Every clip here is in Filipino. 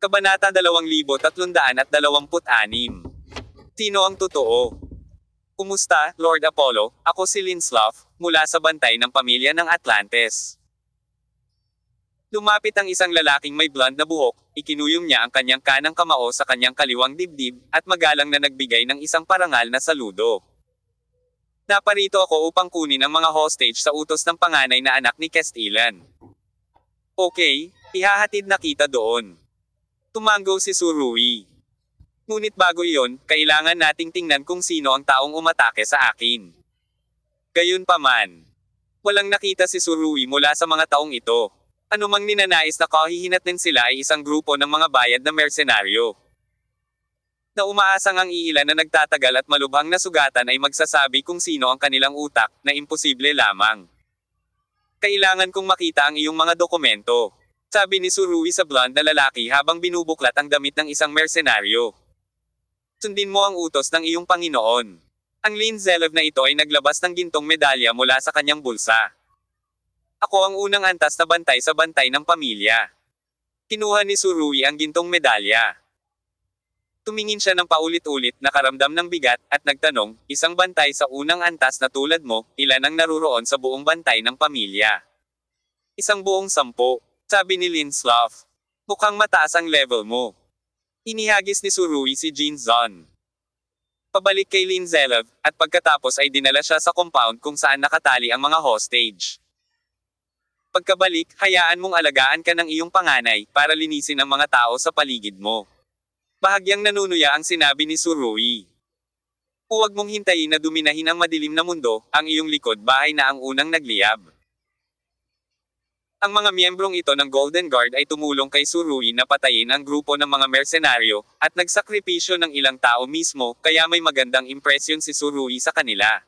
Kabanata 2326. Sino ang totoo? Kumusta, Lord Apollo? Ako si Linslav, mula sa bantay ng pamilya ng Atlantes. Lumapit ang isang lalaking may blonde na buhok, ikinuyom niya ang kanyang kanang kamao sa kanyang kaliwang dibdib, at magalang na nagbigay ng isang parangal na saludo. Naparito ako upang kunin ang mga hostage sa utos ng panganay na anak ni Castellan. Okay, ihahatid na kita doon. Tumango si Surui. Ngunit bago iyon, kailangan nating tingnan kung sino ang taong umatake sa akin. Gayunpaman, walang nakita si Surui mula sa mga taong ito. Anumang ninanais na kahihinatnin sila ay isang grupo ng mga bayad na mersenaryo. Na umaasang ang iilan na nagtatagal at malubhang na sugatan ay magsasabi kung sino ang kanilang utak, na imposible lamang. Kailangan kong makita ang iyong mga dokumento. Sabi ni Surui sa blonde na lalaki habang binubuklat ang damit ng isang mersenaryo. Sundin mo ang utos ng iyong Panginoon. Ang Linzelev na ito ay naglabas ng gintong medalya mula sa kanyang bulsa. Ako ang unang antas na bantay sa bantay ng pamilya. Kinuha ni Surui ang gintong medalya. Tumingin siya ng paulit-ulit, nakaramdam ng bigat, at nagtanong, isang bantay sa unang antas na tulad mo, ilan ang naruroon sa buong bantay ng pamilya? Isang buong 10. Sabi ni Linslav. Mukhang mataas ang level mo. Inihagis ni Surui si Jinzon pabalik kay Linzelev, at pagkatapos ay dinala siya sa compound kung saan nakatali ang mga hostage. Pagkabalik, hayaan mong alagaan ka ng iyong panganay, para linisin ang mga tao sa paligid mo. Bahagyang nanunuya ang sinabi ni Surui. Huwag mong hintayin na duminahin ang madilim na mundo, ang iyong likod bahay na ang unang nagliyab. Ang mga miyembrong ito ng Golden Guard ay tumulong kay Surui na patayin ang grupo ng mga mersenaryo, at nagsakripisyo ng ilang tao mismo, kaya may magandang impresyon si Surui sa kanila.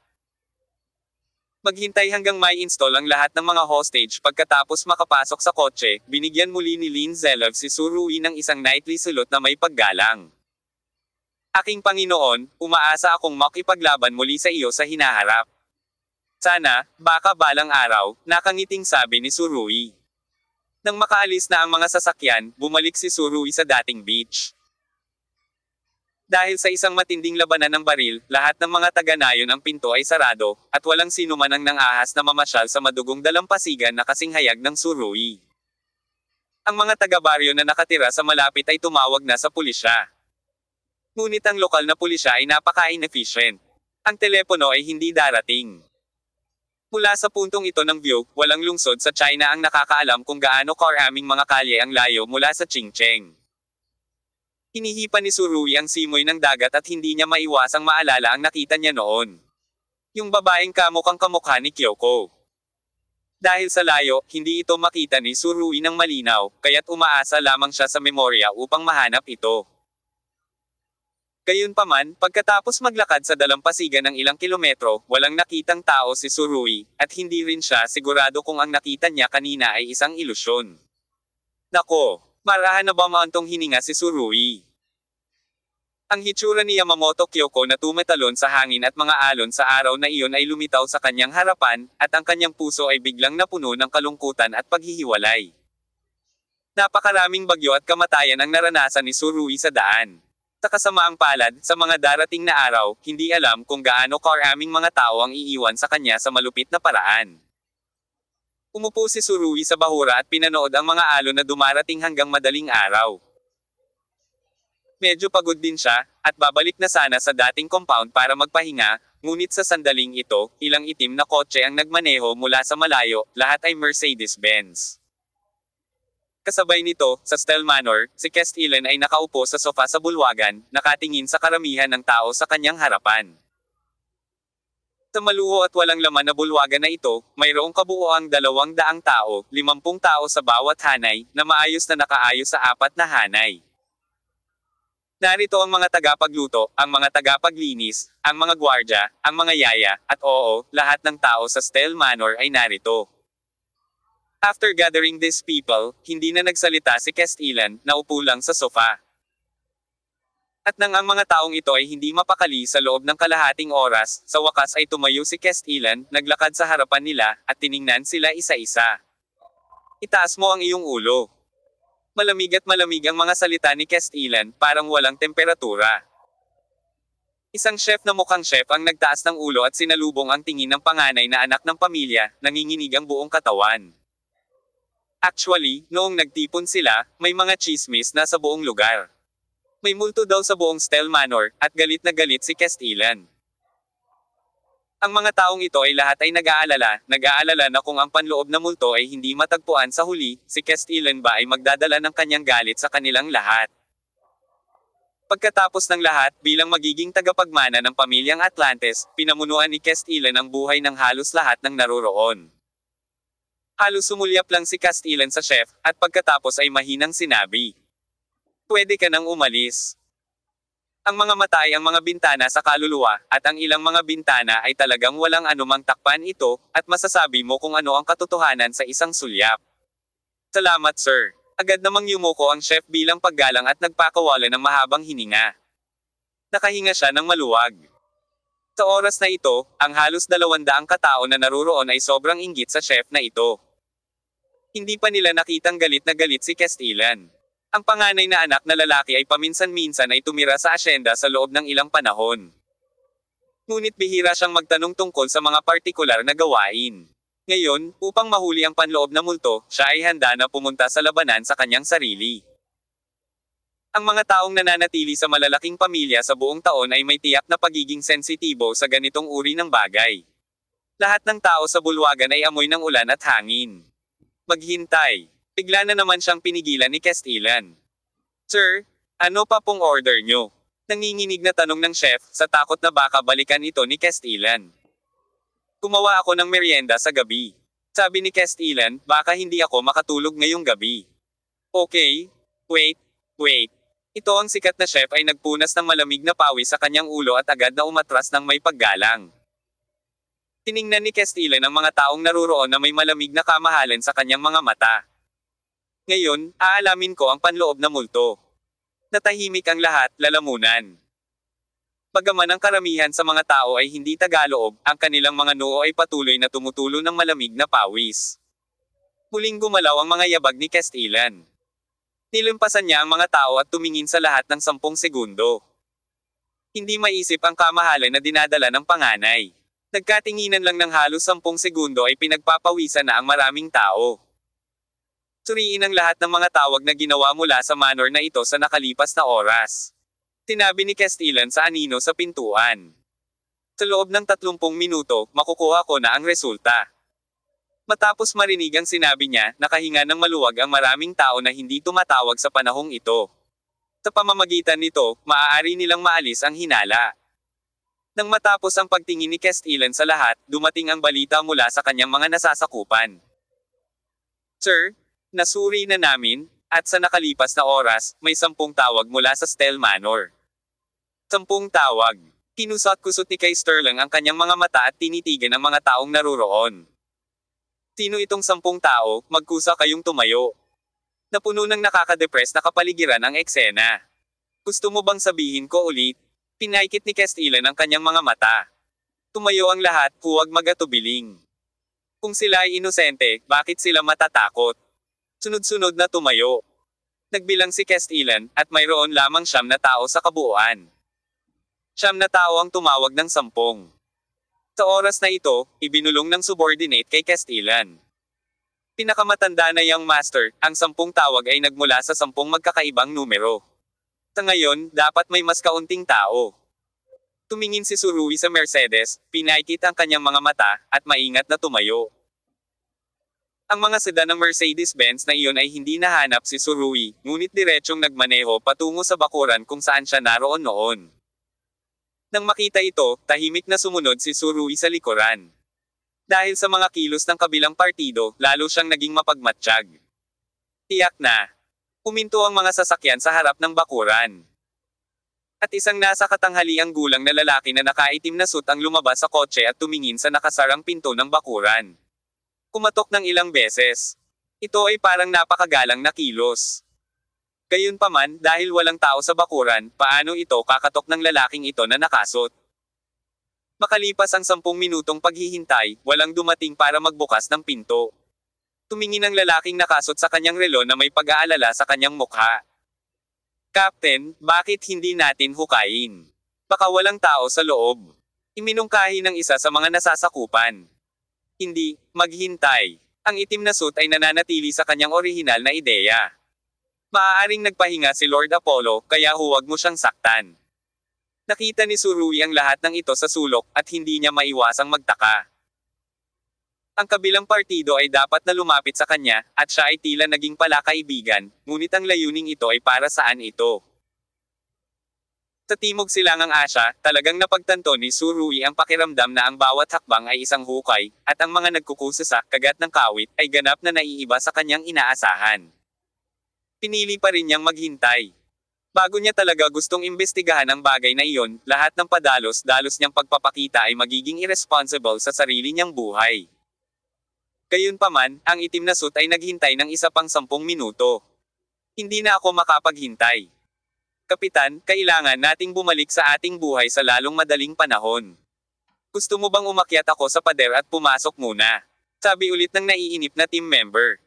Maghintay hanggang may install ang lahat ng mga hostage. Pagkatapos makapasok sa kotse, binigyan muli ni Linzelev si Surui ng isang nightly sulot na may paggalang. Aking Panginoon, umaasa akong makipaglaban muli sa iyo sa hinaharap. Sana, baka balang araw, nakangiting sabi ni Surui. Nang makaalis na ang mga sasakyan, bumalik si Surui sa dating beach. Dahil sa isang matinding labanan ng baril, lahat ng mga taga-nayon ang pinto ay sarado, at walang sino man ang nang-ahas na mamasyal sa madugong dalampasigan na kasing hayag ng Surui. Ang mga taga-baryo na nakatira sa malapit ay tumawag na sa pulisya. Ngunit ang lokal na pulisya ay napaka-inefficient. Ang telepono ay hindi darating. Mula sa puntong ito ng view, walang lungsod sa China ang nakakaalam kung gaano karaming mga kalye ang layo mula sa Qingcheng. Hinihipan ni Surui ang simoy ng dagat at hindi niya maiwasang maalala ang nakita niya noon. Yung babaeng kamukhang kamukha ni Kyoko. Dahil sa layo, hindi ito makita ni Surui ng malinaw, kaya't umaasa lamang siya sa memorya upang mahanap ito. Gayunpaman, pagkatapos maglakad sa dalampasigan ng ilang kilometro, walang nakitang tao si Surui, at hindi rin siya sigurado kung ang nakita niya kanina ay isang ilusyon. Nako, marahan na ba maantong hininga si Surui? Ang hitsura ni Yamamoto Kyoko na tumetalon sa hangin at mga alon sa araw na iyon ay lumitaw sa kanyang harapan, at ang kanyang puso ay biglang napuno ng kalungkutan at paghihiwalay. Napakaraming bagyo at kamatayan ang naranasan ni Surui sa daan. Sa kasamaang palad, sa mga darating na araw, hindi alam kung gaano karaming mga tao ang iiwan sa kanya sa malupit na paraan. Umupo si Surui sa bahura at pinanood ang mga alon na dumarating hanggang madaling araw. Medyo pagod din siya, at babalik na sana sa dating compound para magpahinga, ngunit sa sandaling ito, ilang itim na kotse ang nagmaneho mula sa malayo, lahat ay Mercedes-Benz. Kasabay nito, sa Stell Manor, si Castellan ay nakaupo sa sofa sa bulwagan, nakatingin sa karamihan ng tao sa kanyang harapan. Sa maluho at walang laman na bulwagan na ito, mayroong kabuoang 200 tao, 50 tao sa bawat hanay, na maayos na nakaayos sa 4 na hanay. Narito ang mga tagapagluto, ang mga tagapaglinis, ang mga gwardya, ang mga yaya, at oo, lahat ng tao sa Stell Manor ay narito. After gathering these people, hindi na nagsalita si Castellan, naupo lang sa sofa. At nang ang mga taong ito ay hindi mapakali sa loob ng kalahating oras, sa wakas ay tumayo si Castellan, naglakad sa harapan nila, at tiningnan sila isa-isa. Itaas mo ang iyong ulo. Malamig at malamig ang mga salita ni Castellan, parang walang temperatura. Isang chef na mukhang chef ang nagtaas ng ulo at sinalubong ang tingin ng panganay na anak ng pamilya, nanginginig ang buong katawan. Actually, noong nagtipon sila, may mga chismis na sa buong lugar. May multo daw sa buong Stell Manor, at galit na galit si Castellan. Ang mga taong ito ay lahat ay nag-aalala na kung ang panloob na multo ay hindi matagpuan sa huli, si Castellan ba ay magdadala ng kanyang galit sa kanilang lahat. Pagkatapos ng lahat, bilang magiging tagapagmana ng pamilyang Atlantes, pinamunuan ni Castellan ang buhay ng halos lahat ng naroroon. Halos sumulyap lang si Castellan sa chef, at pagkatapos ay mahinang sinabi, "Pwede ka nang umalis." Ang mga mata ay ang mga bintana sa kaluluwa, at ang ilang mga bintana ay talagang walang anumang takpan ito, at masasabi mo kung ano ang katotohanan sa isang sulyap. "Salamat sir." Agad namang yumuko ang chef bilang paggalang at nagpakawala ng mahabang hininga. Nakahinga siya ng maluwag. Sa oras na ito, ang halos 200 katao na naruroon ay sobrang inggit sa chef na ito. Hindi pa nila nakitang galit na galit si Castellan. Ang panganay na anak na lalaki ay paminsan-minsan ay tumira sa asyenda sa loob ng ilang panahon. Ngunit bihira siyang magtanong tungkol sa mga partikular na gawain. Ngayon, upang mahuli ang panloob na multo, siya ay handa na pumunta sa labanan sa kanyang sarili. Ang mga taong nananatili sa malalaking pamilya sa buong taon ay may tiyak na pagiging sensitibo sa ganitong uri ng bagay. Lahat ng tao sa bulwagan ay amoy ng ulan at hangin. Maghintay. Bigla na naman siyang pinigilan ni Castellan. "Sir, ano pa pong order nyo?" Nanginginig na tanong ng chef, sa takot na baka balikan ito ni Castellan. "Gumawa ako ng merienda sa gabi." Sabi ni Castellan, "Baka hindi ako makatulog ngayong gabi." "Okay. Wait. Ito ang sikat na chef ay nagpunas ng malamig na pawis sa kanyang ulo at agad na umatras ng may paggalang. Tiningnan ni Castellan ang mga taong naruroon na may malamig na kamahalan sa kanyang mga mata. "Ngayon, aalamin ko ang panloob na multo." Natahimik ang lahat, lalamunan. Bagaman ang karamihan sa mga tao ay hindi tagaloob, ang kanilang mga noo ay patuloy na tumutulo ng malamig na pawis. Muling gumalaw ang mga yabag ni Castellan. Nilumpasan niya ang mga tao at tumingin sa lahat ng 10 segundo. Hindi maisip ang kamahalan na dinadala ng panganay. Nagkatinginan lang ng halos 10 segundo ay pinagpapawisan na ang maraming tao. Suriin ang lahat ng mga tawag na ginawa mula sa manor na ito sa nakalipas na oras. Sinabi ni Castellan sa anino sa pintuan. "Sa loob ng 30 minuto, makukuha ko na ang resulta." Matapos marinig ang sinabi niya, nakahinga ng maluwag ang maraming tao na hindi tumatawag sa panahong ito. Sa pamamagitan nito, maaari nilang maalis ang hinala. Nang matapos ang pagtingin ni Castellan sa lahat, dumating ang balita mula sa kanyang mga nasasakupan. "Sir, nasuri na namin, at sa nakalipas na oras, may 10 tawag mula sa Stell Manor." 10 tawag. Kinusot-kusot ni Kay Sterling ang kanyang mga mata at tinitigan ang mga taong naruroon. "Sino itong 10 tao, magkusa kayong tumayo." Napuno ng nakakadepress na kapaligiran ang eksena. "Gusto mo bang sabihin ko ulit?" Pinaikit ni Castellan ang kanyang mga mata. Tumayo ang lahat, huwag magatubiling. Kung sila ay inosente, bakit sila matatakot? Sunod-sunod na tumayo. Nagbilang si Castellan, at mayroon lamang 9 na tao sa kabuuan. 9 na tao ang tumawag ng 10. Sa oras na ito, ibinulong ng subordinate kay Castellan. Pinakamatanda na young master, ang 10 tawag ay nagmula sa 10 magkakaibang numero. Sa ngayon, dapat may mas kaunting tao. Tumingin si Surui sa Mercedes, pinaikit ang kanyang mga mata, at maingat na tumayo. Ang mga sedan ng Mercedes-Benz na iyon ay hindi nahanap si Surui, ngunit diretsyong nagmaneho patungo sa bakuran kung saan siya naroon noon. Nang makita ito, tahimik na sumunod si Surui sa likuran. Dahil sa mga kilos ng kabilang partido, lalo siyang naging mapagmatsyag. Tiyak na. Uminto ang mga sasakyan sa harap ng bakuran. At isang nasa katanghaliang gulang na lalaki na nakaitim na suit ang lumabas sa kotse at tumingin sa nakasarang pinto ng bakuran. Kumatok ng ilang beses. Ito ay parang napakagalang na kilos. Gayunpaman, dahil walang tao sa bakuran, paano ito kakatok ng lalaking ito na nakasot? Makalipas ang 10 minutong paghihintay, walang dumating para magbukas ng pinto. Tumingin ang lalaking nakasot sa kanyang relo na may pag-aalala sa kanyang mukha. Captain, bakit hindi natin hukayin? Baka walang tao sa loob. Iminungkahi ng isa sa mga nasasakupan. Hindi, maghintay. Ang itim na suit ay nananatili sa kanyang orihinal na ideya. Maaaring nagpahinga si Lord Apollo, kaya huwag mo siyang saktan. Nakita ni Surui ang lahat ng ito sa sulok, at hindi niya maiwasang magtaka. Ang kabilang partido ay dapat na lumapit sa kanya, at siya ay tila naging palakaibigan, ngunit ang layuning ito ay para saan ito. Sa Timog Silangang Asya, talagang napagtanto ni Surui ang pakiramdam na ang bawat hakbang ay isang hukay, at ang mga nagkukusa sa kagat ng kawit ay ganap na naiiba sa kanyang inaasahan. Pinili pa rin niyang maghintay. Bago niya talaga gustong imbestigahan ang bagay na iyon, lahat ng padalos-dalos niyang pagpapakita ay magiging irresponsible sa sarili niyang buhay. Gayunpaman, ang itim na suit ay naghintay ng isa pang 10 minuto. Hindi na ako makapaghintay. Kapitan, kailangan nating bumalik sa ating buhay sa lalong madaling panahon. Gusto mo bang umakyat ako sa pader at pumasok muna? Sabi ulit ng naiinip na team member.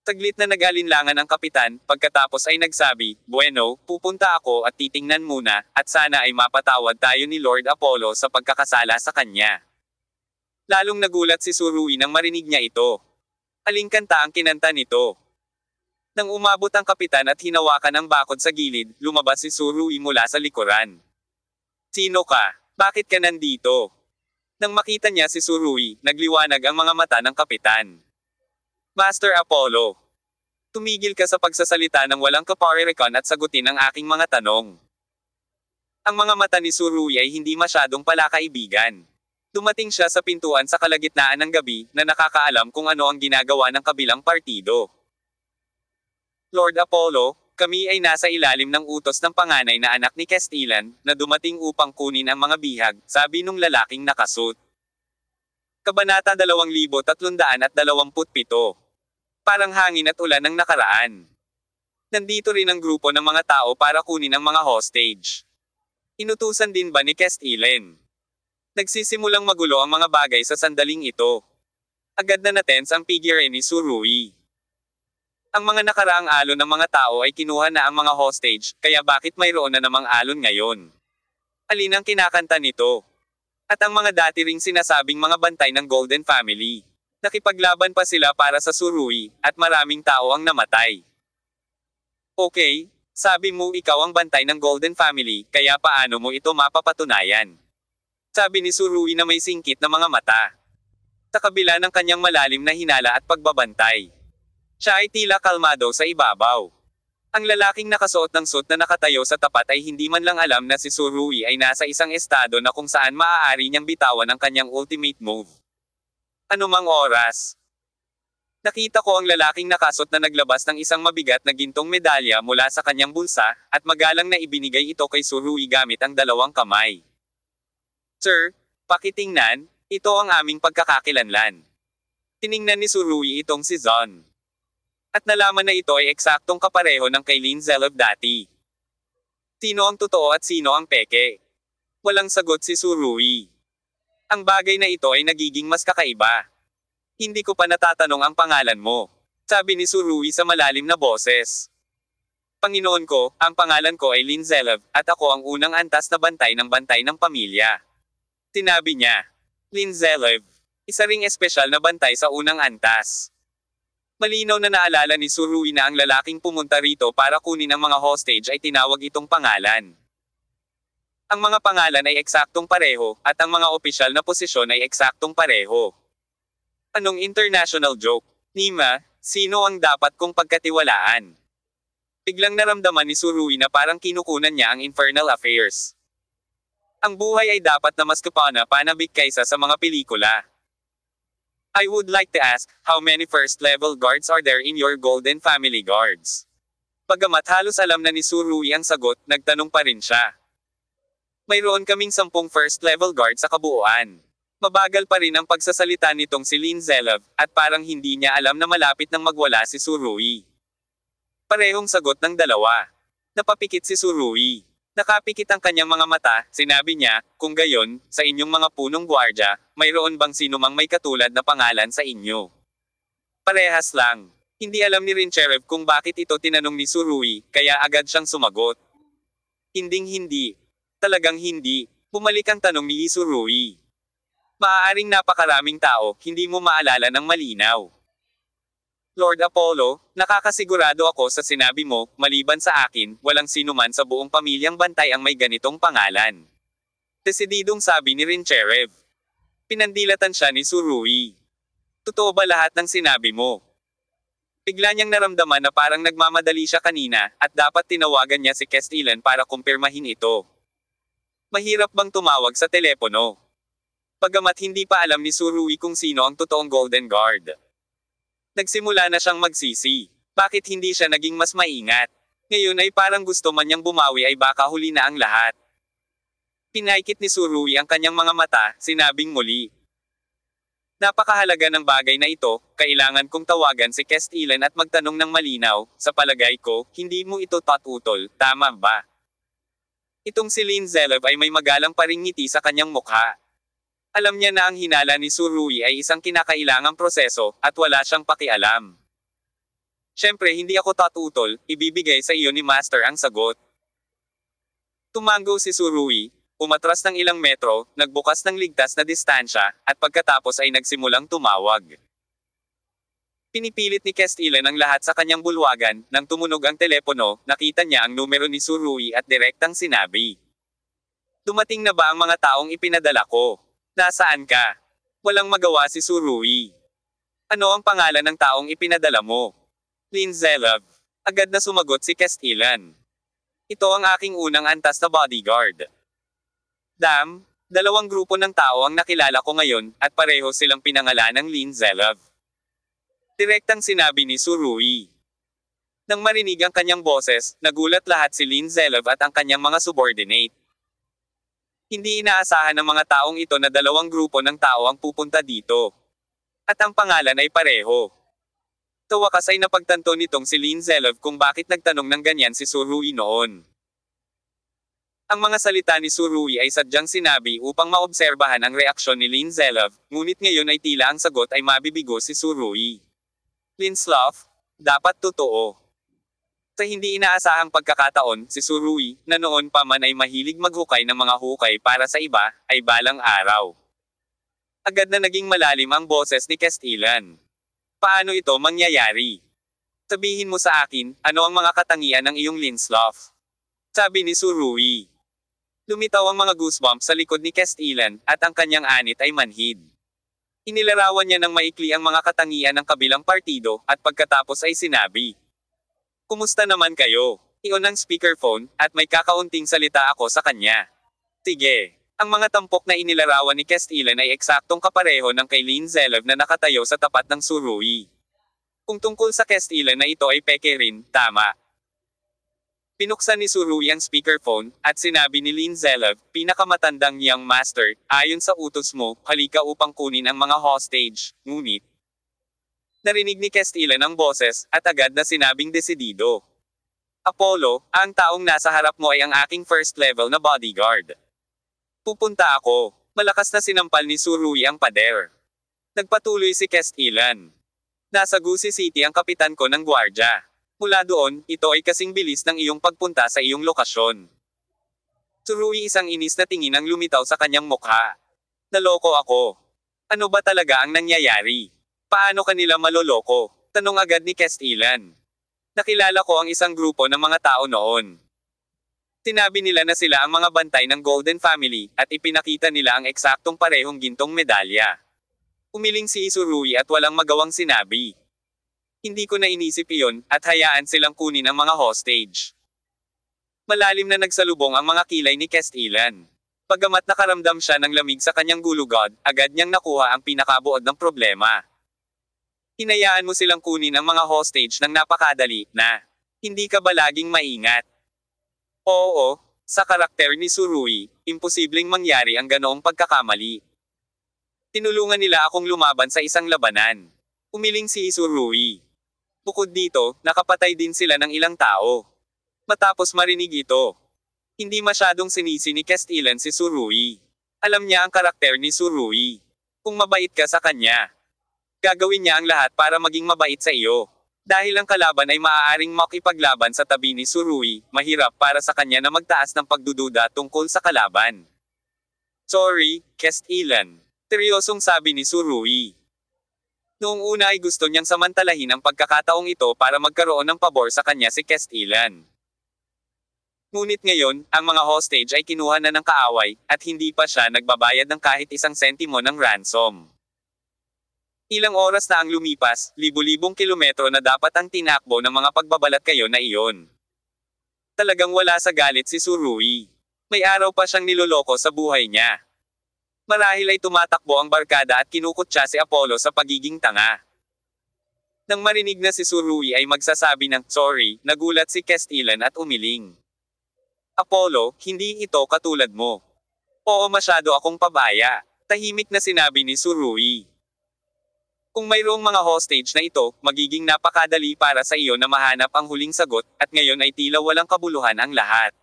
Saglit na nag-alinlangan ang kapitan, pagkatapos ay nagsabi, "Bueno, pupunta ako at titingnan muna, at sana ay mapatawad tayo ni Lord Apollo sa pagkakasala sa kanya." Lalong nagulat si Surui nang marinig niya ito. Aling kanta ang kinanta nito. Nang umabot ang kapitan at hinawakan ang bakod sa gilid, lumabas si Surui mula sa likuran. "Sino ka? Bakit ka nandito?" Nang makita niya si Surui, nagliwanag ang mga mata ng kapitan. "Master Apollo. Tumigil ka sa pagsasalita ng walang kaparirikon at sagutin ang aking mga tanong." Ang mga mata ni Surui ay hindi masyadong palakaibigan. Dumating siya sa pintuan sa kalagitnaan ng gabi, na nakakaalam kung ano ang ginagawa ng kabilang partido. "Lord Apollo, kami ay nasa ilalim ng utos ng panganay na anak ni Castellan, na dumating upang kunin ang mga bihag," sabi nung lalaking nakasuot. Kabanata 2327. Parang hangin at ulan ang nakaraan. Nandito rin ang grupo ng mga tao para kunin ang mga hostage. Inutusan din ba ni Castellan? Nagsisimulang magulo ang mga bagay sa sandaling ito. Agad na natense ang figure ni Surui. Ang mga nakaraang alon ng mga tao ay kinuha na ang mga hostage, kaya bakit mayroon na namang alon ngayon? Alin ang kinakanta nito? At ang mga dati ring sinasabing mga bantay ng Golden Family. Nakipaglaban pa sila para sa Surui, at maraming tao ang namatay. Okay, sabi mo ikaw ang bantay ng Golden Family, kaya paano mo ito mapapatunayan? Sabi ni Surui na may singkit na mga mata. Sa kabila ng kanyang malalim na hinala at pagbabantay, siya ay tila kalmado sa ibabaw. Ang lalaking nakasuot ng suit na nakatayo sa tapat ay hindi man lang alam na si Surui ay nasa isang estado na kung saan maaari niyang bitawan ang kanyang ultimate move. Anumang oras. Nakita ko ang lalaking nakasuot na naglabas ng isang mabigat na gintong medalya mula sa kanyang bulsa, at magalang na ibinigay ito kay Surui gamit ang 2 kamay. "Sir, pakitingnan, ito ang aming pagkakakilanlan." Tiningnan ni Surui itong si Zon. At nalaman na ito ay eksaktong kapareho ng kay Lin Zelov dati. Sino ang totoo at sino ang peke? Walang sagot si Surui. Ang bagay na ito ay nagiging mas kakaiba. "Hindi ko pa natatanong ang pangalan mo," sabi ni Surui sa malalim na boses. "Panginoon ko, ang pangalan ko ay Lin Zelov, at ako ang unang antas na bantay ng pamilya." Sinabi niya. Lin Zelov. Isa ring espesyal na bantay sa unang antas. Malinaw na naalala ni Surui na ang lalaking pumunta rito para kunin ang mga hostage ay tinawag itong pangalan. Ang mga pangalan ay eksaktong pareho, at ang mga opisyal na posisyon ay eksaktong pareho. Anong international joke? Nima, sino ang dapat kong pagkatiwalaan? Biglang naramdaman ni Surui na parang kinukunan niya ang infernal affairs. Ang buhay ay dapat na mas kapanabik kaysa sa mga pelikula. "I would like to ask, how many first-level guards are there in your Golden Family Guards?" Bagamat halos alam na ni Surui ang sagot, nagtanong pa rin siya. "Mayroon kaming 10 first-level guards sa kabuuan." Mabagal pa rin ang pagsasalita nitong si Lin Zelov, at parang hindi niya alam na malapit nang magwala si Surui. Parehong sagot ng dalawa. Napapikit si Surui. Nakapikit ang kanyang mga mata, sinabi niya, "Kung gayon, sa inyong mga punong gwardya, mayroon bang sinumang may katulad na pangalan sa inyo?" Parehas lang. Hindi alam ni Rincherev kung bakit ito tinanong ni Surui, kaya agad siyang sumagot. Hinding-hindi. Talagang hindi. Bumalik ang tanong ni Surui. Maaaring napakaraming tao, hindi mo maalala ng malinaw. Lord Apollo, nakakasigurado ako sa sinabi mo, maliban sa akin, walang sinuman sa buong pamilyang bantay ang may ganitong pangalan. Desididong sabi ni Rincherev. Pinandilatan siya ni Surui. Totoo ba lahat ng sinabi mo? Bigla niyang naramdaman na parang nagmamadali siya kanina, at dapat tinawagan niya si Castellan para kumpirmahin ito. Mahirap bang tumawag sa telepono? Bagamat hindi pa alam ni Surui kung sino ang totoong Golden Guard. Nagsimula na siyang magsisi. Bakit hindi siya naging mas maingat? Ngayon ay parang gusto man niyang bumawi ay baka huli na ang lahat. Pinaikit ni Surui ang kanyang mga mata, sinabing muli. Napakahalaga ng bagay na ito, kailangan kong tawagan si Castellan at magtanong ng malinaw, sa palagay ko, hindi mo ito tatutol, tama ba? Itong si Lin Zelev ay may magalang paring ngiti sa kanyang mukha. Alam niya na ang hinala ni Surui ay isang kinakailangang proseso, at wala siyang pakialam. Siyempre hindi ako tatutol, ibibigay sa iyo ni Master ang sagot. Tumango si Surui. Umatras ng ilang metro, nagbukas ng ligtas na distansya, at pagkatapos ay nagsimulang tumawag. Pinipilit ni Castellan ang lahat sa kanyang bulwagan, nang tumunog ang telepono, nakita niya ang numero ni Surui at direktang sinabi. Dumating na ba ang mga taong ipinadala ko? Nasaan ka? Walang magawa si Surui. Ano ang pangalan ng taong ipinadala mo? Lin Zelev. Agad na sumagot si Castellan. Ito ang aking unang antas na bodyguard. Dam, dalawang grupo ng tao ang nakilala ko ngayon, at pareho silang pinangalan ng Lin Zelev. Direktang sinabi ni Surui. Nang marinig ang kanyang boses, nagulat lahat si Lin Zelev at ang kanyang mga subordinate. Hindi inaasahan ng mga taong ito na dalawang grupo ng tao ang pupunta dito. At ang pangalan ay pareho. Sa wakas ay napagtanto nitong si Lin Zelev kung bakit nagtanong ng ganyan si Surui noon. Ang mga salita ni Surui ay sadyang sinabi upang maobserbahan ang reaksyon ni Lin Zelev, ngunit ngayon ay tila ang sagot ay mabibigo si Surui. Linslav, dapat totoo. Sa hindi inaasahang pagkakataon, si Surui, na noon pa man ay mahilig maghukay ng mga hukay para sa iba, ay balang araw. Agad na naging malalim ang boses ni Castellan. Paano ito mangyayari? Sabihin mo sa akin, ano ang mga katangian ng iyong Linslav? Sabi ni Surui. Lumitaw ang mga goosebumps sa likod ni Castellan, at ang kanyang anit ay manhid. Inilarawan niya ng maikli ang mga katangian ng kabilang partido, at pagkatapos ay sinabi. Kumusta naman kayo? Iyon ang speakerphone, at may kakaunting salita ako sa kanya. Sige. Ang mga tampok na inilarawan ni Castellan ay eksaktong kapareho ng kay Lin Zelev na nakatayo sa tapat ng Surui. Kung tungkol sa Castellan na ito ay peke rin, tama. Pinuksan ni Surui ang speakerphone, at sinabi ni Lin Zelev, pinakamatandang young master, ayon sa utos mo, halika upang kunin ang mga hostage, ngunit. Narinig ni Castellan ang boses, at agad na sinabing desidido. Apollo, ang taong nasa harap mo ay ang aking first level na bodyguard. Pupunta ako. Malakas na sinampal ni Surui ang pader. Nagpatuloy si Castellan. Nasa Gusi City ang kapitan ko ng gwardya. Mula doon, ito ay kasing bilis ng iyong pagpunta sa iyong lokasyon. Surui isang inis na tingin ang lumitaw sa kanyang mukha. Naloko ako. Ano ba talaga ang nangyayari? Paano kanila maloloko? Tanong agad ni Castellan. Nakilala ko ang isang grupo ng mga tao noon. Sinabi nila na sila ang mga bantay ng Golden Family, at ipinakita nila ang eksaktong parehong gintong medalya. Umiling si Surui at walang magawang sinabi. Hindi ko na inisip iyon, at hayaan silang kunin ang mga hostage. Malalim na nagsalubong ang mga kilay ni Castellan. Pagamat nakaramdam siya ng lamig sa kanyang gulugod, agad niyang nakuha ang pinakabuod ng problema. Hinayaan mo silang kunin ang mga hostage ng napakadali, na. Hindi ka ba laging maingat? Oo, sa karakter ni Surui, imposibleng mangyari ang ganoong pagkakamali. Tinulungan nila akong lumaban sa isang labanan. Umiling si Surui. Bukod dito, nakapatay din sila ng ilang tao. Matapos marinig ito, hindi masyadong sinisi ni Castellan si Surui. Alam niya ang karakter ni Surui. Kung mabait ka sa kanya, Gagawin niya ang lahat para maging mabait sa iyo. Dahil ang kalaban ay maaaring makipaglaban sa tabi ni Surui, mahirap para sa kanya na magtaas ng pagdududa tungkol sa kalaban. Sorry, Kestilan. Seryosong sabi ni Surui. Noong una ay gusto niyang samantalahin ang pagkakataong ito para magkaroon ng pabor sa kanya si Kestilan. Ngunit ngayon, ang mga hostage ay kinuha na ng kaaway, at hindi pa siya nagbabayad ng kahit isang sentimo ng ransom. Ilang oras na ang lumipas, libu-libong kilometro na dapat ang tinakbo ng mga pagbabalat kayo na iyon. Talagang wala sa galit si Surui. May araw pa siyang niloloko sa buhay niya. Marahil ay tumatakbo ang barkada at kinukutya si Apollo sa pagiging tanga. Nang marinig na si Surui ay magsasabi ng sorry, nagulat si Kestilan at umiling. Apollo, hindi ito katulad mo. Oo, masyado akong pabaya. Tahimik na sinabi ni Surui. Kung mayroong mga hostage na ito, magiging napakadali para sa iyo na mahanap ang huling sagot, at ngayon ay tila walang kabuluhan ang lahat.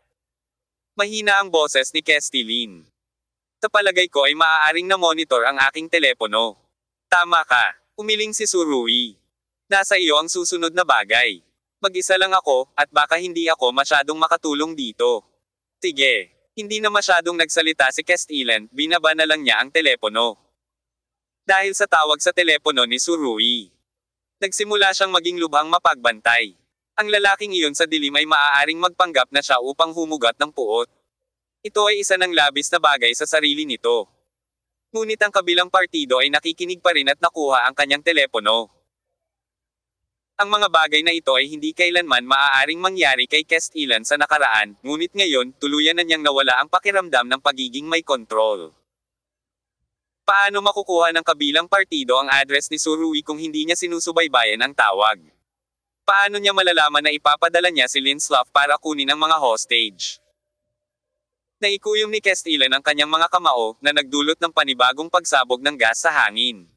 Mahina ang boses ni Kestilin. Sa palagay ko ay maaaring na-monitor ang aking telepono. Tama ka, umiling si Surui. Nasa iyo ang susunod na bagay. Mag-isa lang ako, at baka hindi ako masyadong makatulong dito. Sige, hindi na masyadong nagsalita si Kestilan, binaba na lang niya ang telepono. Dahil sa tawag sa telepono ni Surui, nagsimula siyang maging lubhang mapagbantay. Ang lalaking iyon sa dilim ay maaaring magpanggap na siya upang humugat ng puot. Ito ay isa ng labis na bagay sa sarili nito. Ngunit ang kabilang partido ay nakikinig pa rin at nakuha ang kanyang telepono. Ang mga bagay na ito ay hindi kailanman maaaring mangyari kay Kestilan sa nakaraan, ngunit ngayon, tuluyan na niyang nawala ang pakiramdam ng pagiging may kontrol. Paano makukuha ng kabilang partido ang address ni Surui kung hindi niya sinusubaybayan ang tawag? Paano niya malalaman na ipapadala niya si Linslav para kunin ang mga hostage? Naikuyom ni Kestilan ang kanyang mga kamao, na nagdulot ng panibagong pagsabog ng gas sa hangin.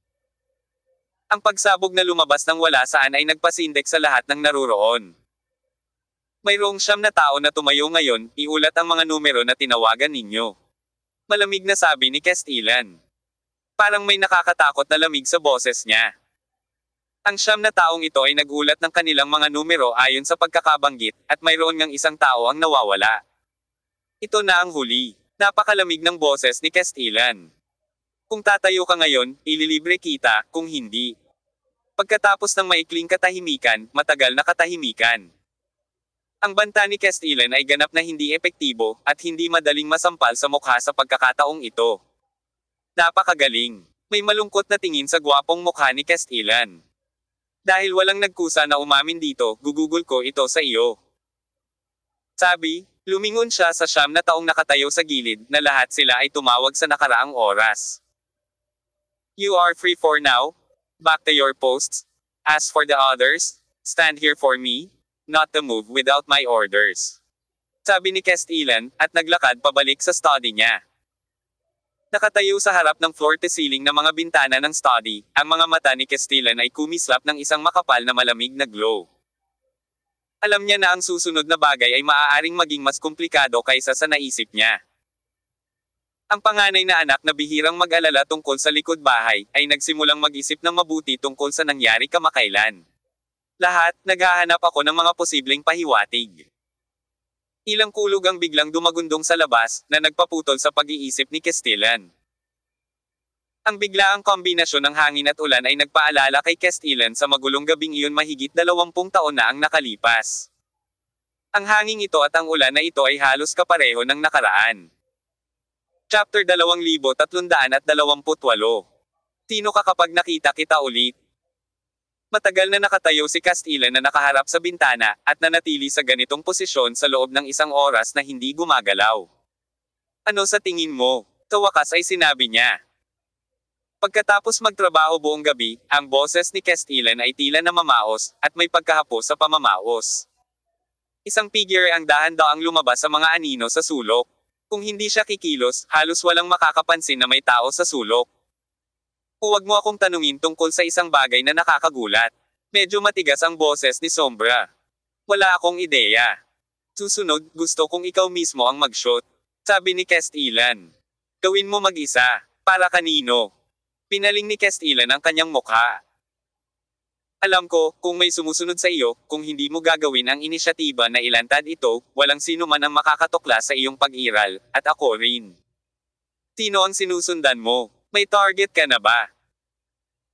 Ang pagsabog na lumabas ng wala saan ay nagpasindek sa lahat ng naruroon. Mayroong 9 na tao na tumayo ngayon, iulat ang mga numero na tinawagan ninyo. Malamig na sabi ni Kestilan. Parang may nakakatakot na lamig sa boses niya. Ang 9 na taong ito ay nagulat ng kanilang mga numero ayon sa pagkakabanggit, at mayroon ngang isang tao ang nawawala. Ito na ang huli. Napakalamig ng boses ni Kestilan. Kung tatayo ka ngayon, ililibre kita, kung hindi. Pagkatapos ng maikling katahimikan, matagal na katahimikan. Ang banta ni Kestilan ay ganap na hindi epektibo, at hindi madaling masampal sa mukha sa pagkakataong ito. Napakagaling. May malungkot na tingin sa gwapong mukha ni Kestilan. Dahil walang nagkusa na umamin dito, gugugol ko ito sa iyo. Sabi, lumingon siya sa 9 na taong nakatayo sa gilid, na lahat sila ay tumawag sa nakaraang oras. You are free for now. Back to your posts. As for the others, stand here for me, not to move without my orders. Sabi ni Kestilan, at naglakad pabalik sa study niya. Nakatayo sa harap ng floor-to-ceiling na mga bintana ng study, ang mga mata ni Kestilan ay kumislap ng isang makapal na malamig na glow. Alam niya na ang susunod na bagay ay maaaring maging mas komplikado kaysa sa naisip niya. Ang panganay na anak na bihirang mag-alala tungkol sa likod bahay, ay nagsimulang mag-isip ng mabuti tungkol sa nangyari kamakailan. Lahat, naghahanap ako ng mga posibleng pahiwatig. Ilang kulog ang biglang dumagundong sa labas, na nagpaputol sa pag-iisip ni Kestilan. Ang biglaang kombinasyon ng hangin at ulan ay nagpaalala kay Kestilan sa magulong gabing iyon mahigit 20 taon na ang nakalipas. Ang hangin ito at ang ulan na ito ay halos kapareho ng nakaraan. Chapter 2328. Sino ka kapag nakita kita ulit? Matagal na nakatayo si Kestilan na nakaharap sa bintana, at nanatili sa ganitong posisyon sa loob ng isang oras na hindi gumagalaw. Ano sa tingin mo? Sa wakas ay sinabi niya. Pagkatapos magtrabaho buong gabi, ang boses ni Kestilan ay tila namamaos, at may pagkahapos sa pamamaos. Isang figure ang dahan-daang lumabas sa mga anino sa sulok. Kung hindi siya kikilos, halos walang makakapansin na may tao sa sulok. Huwag mo akong tanungin tungkol sa isang bagay na nakakagulat. Medyo matigas ang boses ni Sombra. Wala akong ideya. Susunod, gusto kong ikaw mismo ang mag-shoot. Sabi ni Kestilan. Gawin mo mag-isa. Para kanino? Pinaling ni Kestilan ang kanyang mukha. Alam ko, kung may sumusunod sa iyo, kung hindi mo gagawin ang inisyatiba na ilantad ito, walang sino man ang makakatukla sa iyong pag-iral, at ako rin. Sino ang sinusundan mo? May target ka na ba?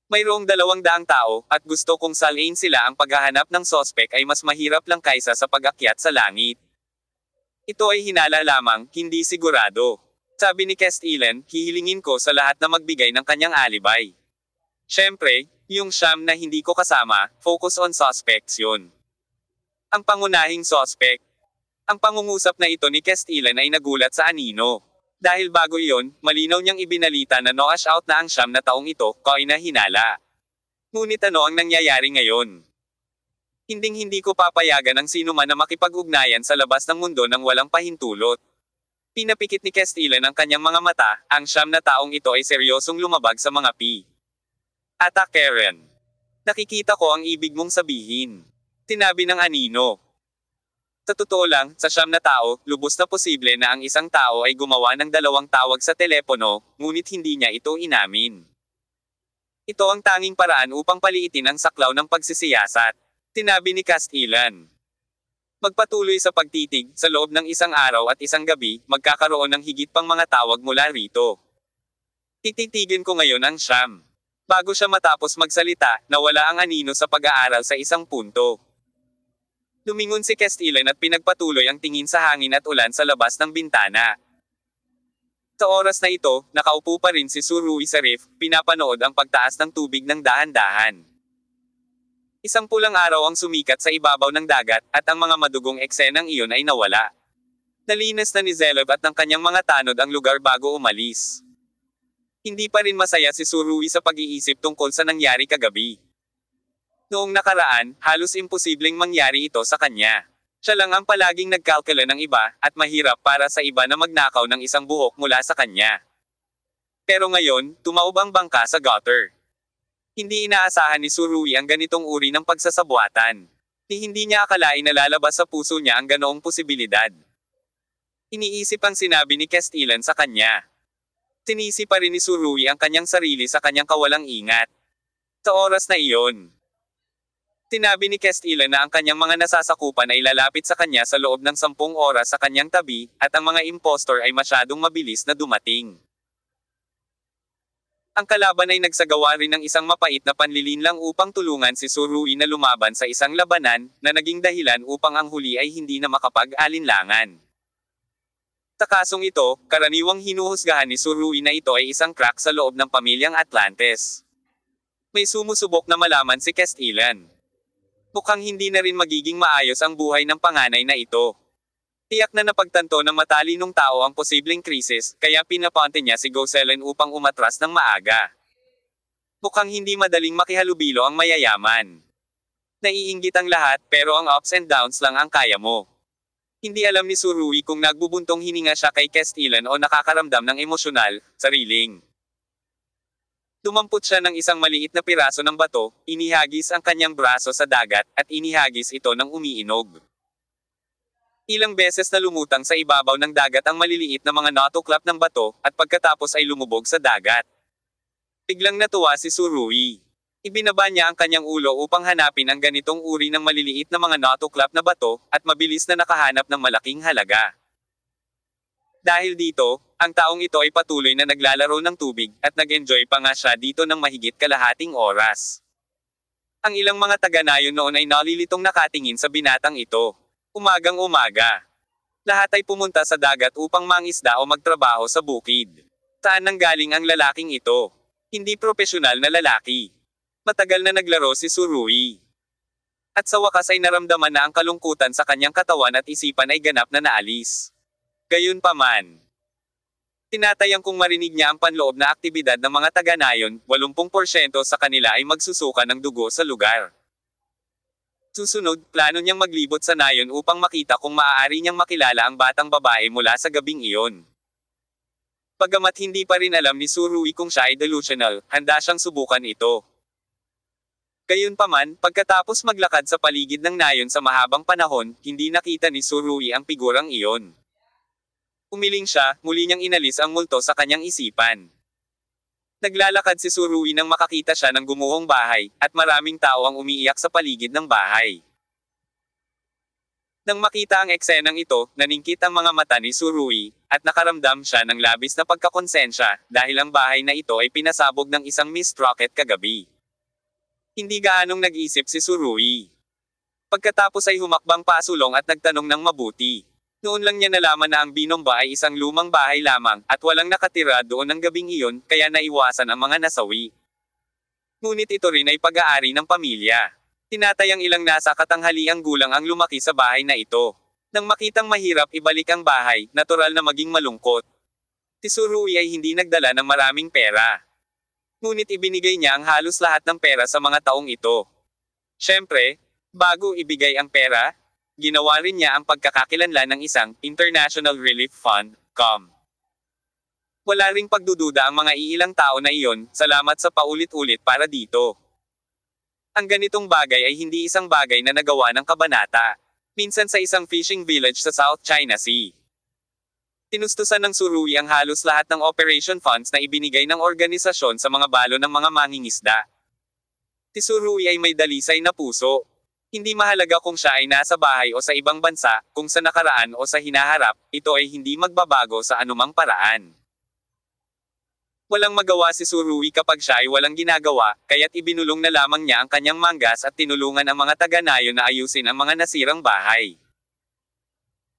Mayroong 200 tao, at gusto kong salain sila ang paghahanap ng sospek ay mas mahirap lang kaysa sa pag-akyat sa langit. Ito ay hinala lamang, hindi sigurado. Sabi ni Castellan, hihilingin ko sa lahat na magbigay ng kanyang alibay. Siyempre, yung siyam na hindi ko kasama, focus on suspects yun. Ang pangunahing suspect. Ang pangungusap na ito ni Castellan ay nagulat sa anino. Dahil bago iyon, malinaw niyang ibinalita na no-ash out na ang siyam na taong ito, ko'y na hinala. Ngunit ano ang nangyayari ngayon? Hinding-hindi ko papayagan ang sino man na makipag-ugnayan sa labas ng mundo ng walang pahintulot. Pinapikit ni Castellan ang kanyang mga mata, ang siyam na taong ito ay seryosong lumabag sa mga pi. Ata Karen. Nakikita ko ang ibig mong sabihin. Tinabi ng anino. Sa totoo lang, sa siyam na tao, lubos na posible na ang isang tao ay gumawa ng 2 tawag sa telepono, ngunit hindi niya ito inamin. Ito ang tanging paraan upang paliitin ang saklaw ng pagsisiyasat. Tinabi ni Castellan. Magpatuloy sa pagtitig, sa loob ng isang araw at isang gabi, magkakaroon ng higit pang mga tawag mula rito. Tititigin ko ngayon ang siyam. Bago siya matapos magsalita, nawala ang anino sa pag-aaral sa isang punto. Lumingon si Castellan at pinagpatuloy ang tingin sa hangin at ulan sa labas ng bintana. Sa oras na ito, nakaupo pa rin si Surui sa reef, pinapanood ang pagtaas ng tubig ng dahan-dahan. Isang pulang araw ang sumikat sa ibabaw ng dagat, at ang mga madugong eksenang iyon ay nawala. Nalinas na ni Zelov at ng kanyang mga tanod ang lugar bago umalis. Hindi pa rin masaya si Surui sa pag-iisip tungkol sa nangyari kagabi. Noong nakaraan, halos imposibleng mangyari ito sa kanya. Siya lang ang palaging nagkalkula ng iba, at mahirap para sa iba na magnakaw ng isang buhok mula sa kanya. Pero ngayon, tumaob ang bangka sa gutter. Hindi inaasahan ni Surui ang ganitong uri ng pagsasabuatan. Hindi niya akalain na lalabas sa puso niya ang ganoong posibilidad. Iniisip ang sinabi ni Castellan sa kanya. Tinisi pa rin ni Surui ang kanyang sarili sa kanyang kawalang ingat. Sa oras na iyon, sinabi ni Castellan na ang kanyang mga nasasakupan ay lalapit sa kanya sa loob ng 10 oras sa kanyang tabi, at ang mga impostor ay masyadong mabilis na dumating. Ang kalaban ay nagsagawa rin ng isang mapait na panlilinlang upang tulungan si Surui na lumaban sa isang labanan, na naging dahilan upang ang huli ay hindi na makapag-alinlangan. Sa kasong ito, karaniwang hinuhusgahan ni Surui na ito ay isang crack sa loob ng pamilyang Atlantes. May sumusubok na malaman si Castellan. Mukhang hindi na rin magiging maayos ang buhay ng panganay na ito. Tiyak na napagtanto ng matalinong tao ang posibleng krisis, kaya pinaponte niya si Goselen upang umatras ng maaga. Mukhang hindi madaling makihalubilo ang mayayaman. Naiinggit ang lahat, pero ang ups and downs lang ang kaya mo. Hindi alam ni Surui kung nagbubuntong hininga siya kay Castellan o nakakaramdam ng emosyonal, sariling. Dumampot siya ng isang maliit na piraso ng bato, inihagis ang kanyang braso sa dagat, at inihagis ito ng umiinog. Ilang beses na lumutang sa ibabaw ng dagat ang maliliit na mga natuklap ng bato, at pagkatapos ay lumubog sa dagat. Biglang natuwa si Surui. Ibinaba niya ang kanyang ulo upang hanapin ang ganitong uri ng maliliit na mga natuklap na bato, at mabilis na nakahanap ng malaking halaga. Dahil dito, ang taong ito ay patuloy na naglalaro ng tubig, at nag-enjoy pa nga siya dito ng mahigit kalahating oras. Ang ilang mga taga-nayon noon ay nalilitong nakatingin sa binatang ito. Umagang-umaga. Lahat ay pumunta sa dagat upang mangisda o magtrabaho sa bukid. Saan nanggaling ang lalaking ito? Hindi propesyonal na lalaki. Matagal na naglaro si Surui. At sa wakas ay naramdaman na ang kalungkutan sa kanyang katawan at isipan ay ganap na naalis. Gayunpaman, tinatayang kung marinig niya ang panloob na aktibidad ng mga taga-nayon, 80% sa kanila ay magsusuka ng dugo sa lugar. Susunod, plano niyang maglibot sa nayon upang makita kung maaari niyang makilala ang batang babae mula sa gabing iyon. Bagamat hindi pa rin alam ni Surui kung siya ay delusional, handa siyang subukan ito. Gayunpaman, pagkatapos maglakad sa paligid ng nayon sa mahabang panahon, hindi nakita ni Surui ang figurang iyon. Umiling siya, muli niyang inalis ang multo sa kanyang isipan. Naglalakad si Surui nang makakita siya ng gumuhong bahay, at maraming tao ang umiiyak sa paligid ng bahay. Nang makita ang eksenang ito, naningkit ang mga mata ni Surui, at nakaramdam siya ng labis na pagkakonsensya, dahil ang bahay na ito ay pinasabog ng isang missed rocket kagabi. Hindi gaanong nag-isip si Surui. Pagkatapos ay humakbang pasulong at nagtanong ng mabuti. Noon lang niya nalaman na ang binomba ay isang lumang bahay lamang, at walang nakatira doon ng gabing iyon, kaya naiwasan ang mga nasawi. Ngunit ito rin ay pag-aari ng pamilya. Tinatayang ilang nasa katanghaliang gulang ang lumaki sa bahay na ito. Nang makitang mahirap ibalik ang bahay, natural na maging malungkot. Si Surui ay hindi nagdala ng maraming pera. Ngunit ibinigay niya ang halos lahat ng pera sa mga taong ito. Siyempre, bago ibigay ang pera, ginawa rin niya ang pagkakakilanlan ng isang International Relief Fund, COM. Wala ring pagdududa ang mga iilang tao na iyon, salamat sa paulit-ulit para dito. Ang ganitong bagay ay hindi isang bagay na nagawa ng kabanata. Minsan sa isang fishing village sa South China Sea. Tinustusan ng Surui ang halos lahat ng operation funds na ibinigay ng organisasyon sa mga balo ng mga mangingisda. Si Surui ay may dalisay na puso. Hindi mahalaga kung siya ay nasa bahay o sa ibang bansa, kung sa nakaraan o sa hinaharap, ito ay hindi magbabago sa anumang paraan. Walang magawa si Surui kapag siya ay walang ginagawa, kaya't ibinulong na lamang niya ang kanyang manggas at tinulungan ang mga taga-nayon na ayusin ang mga nasirang bahay.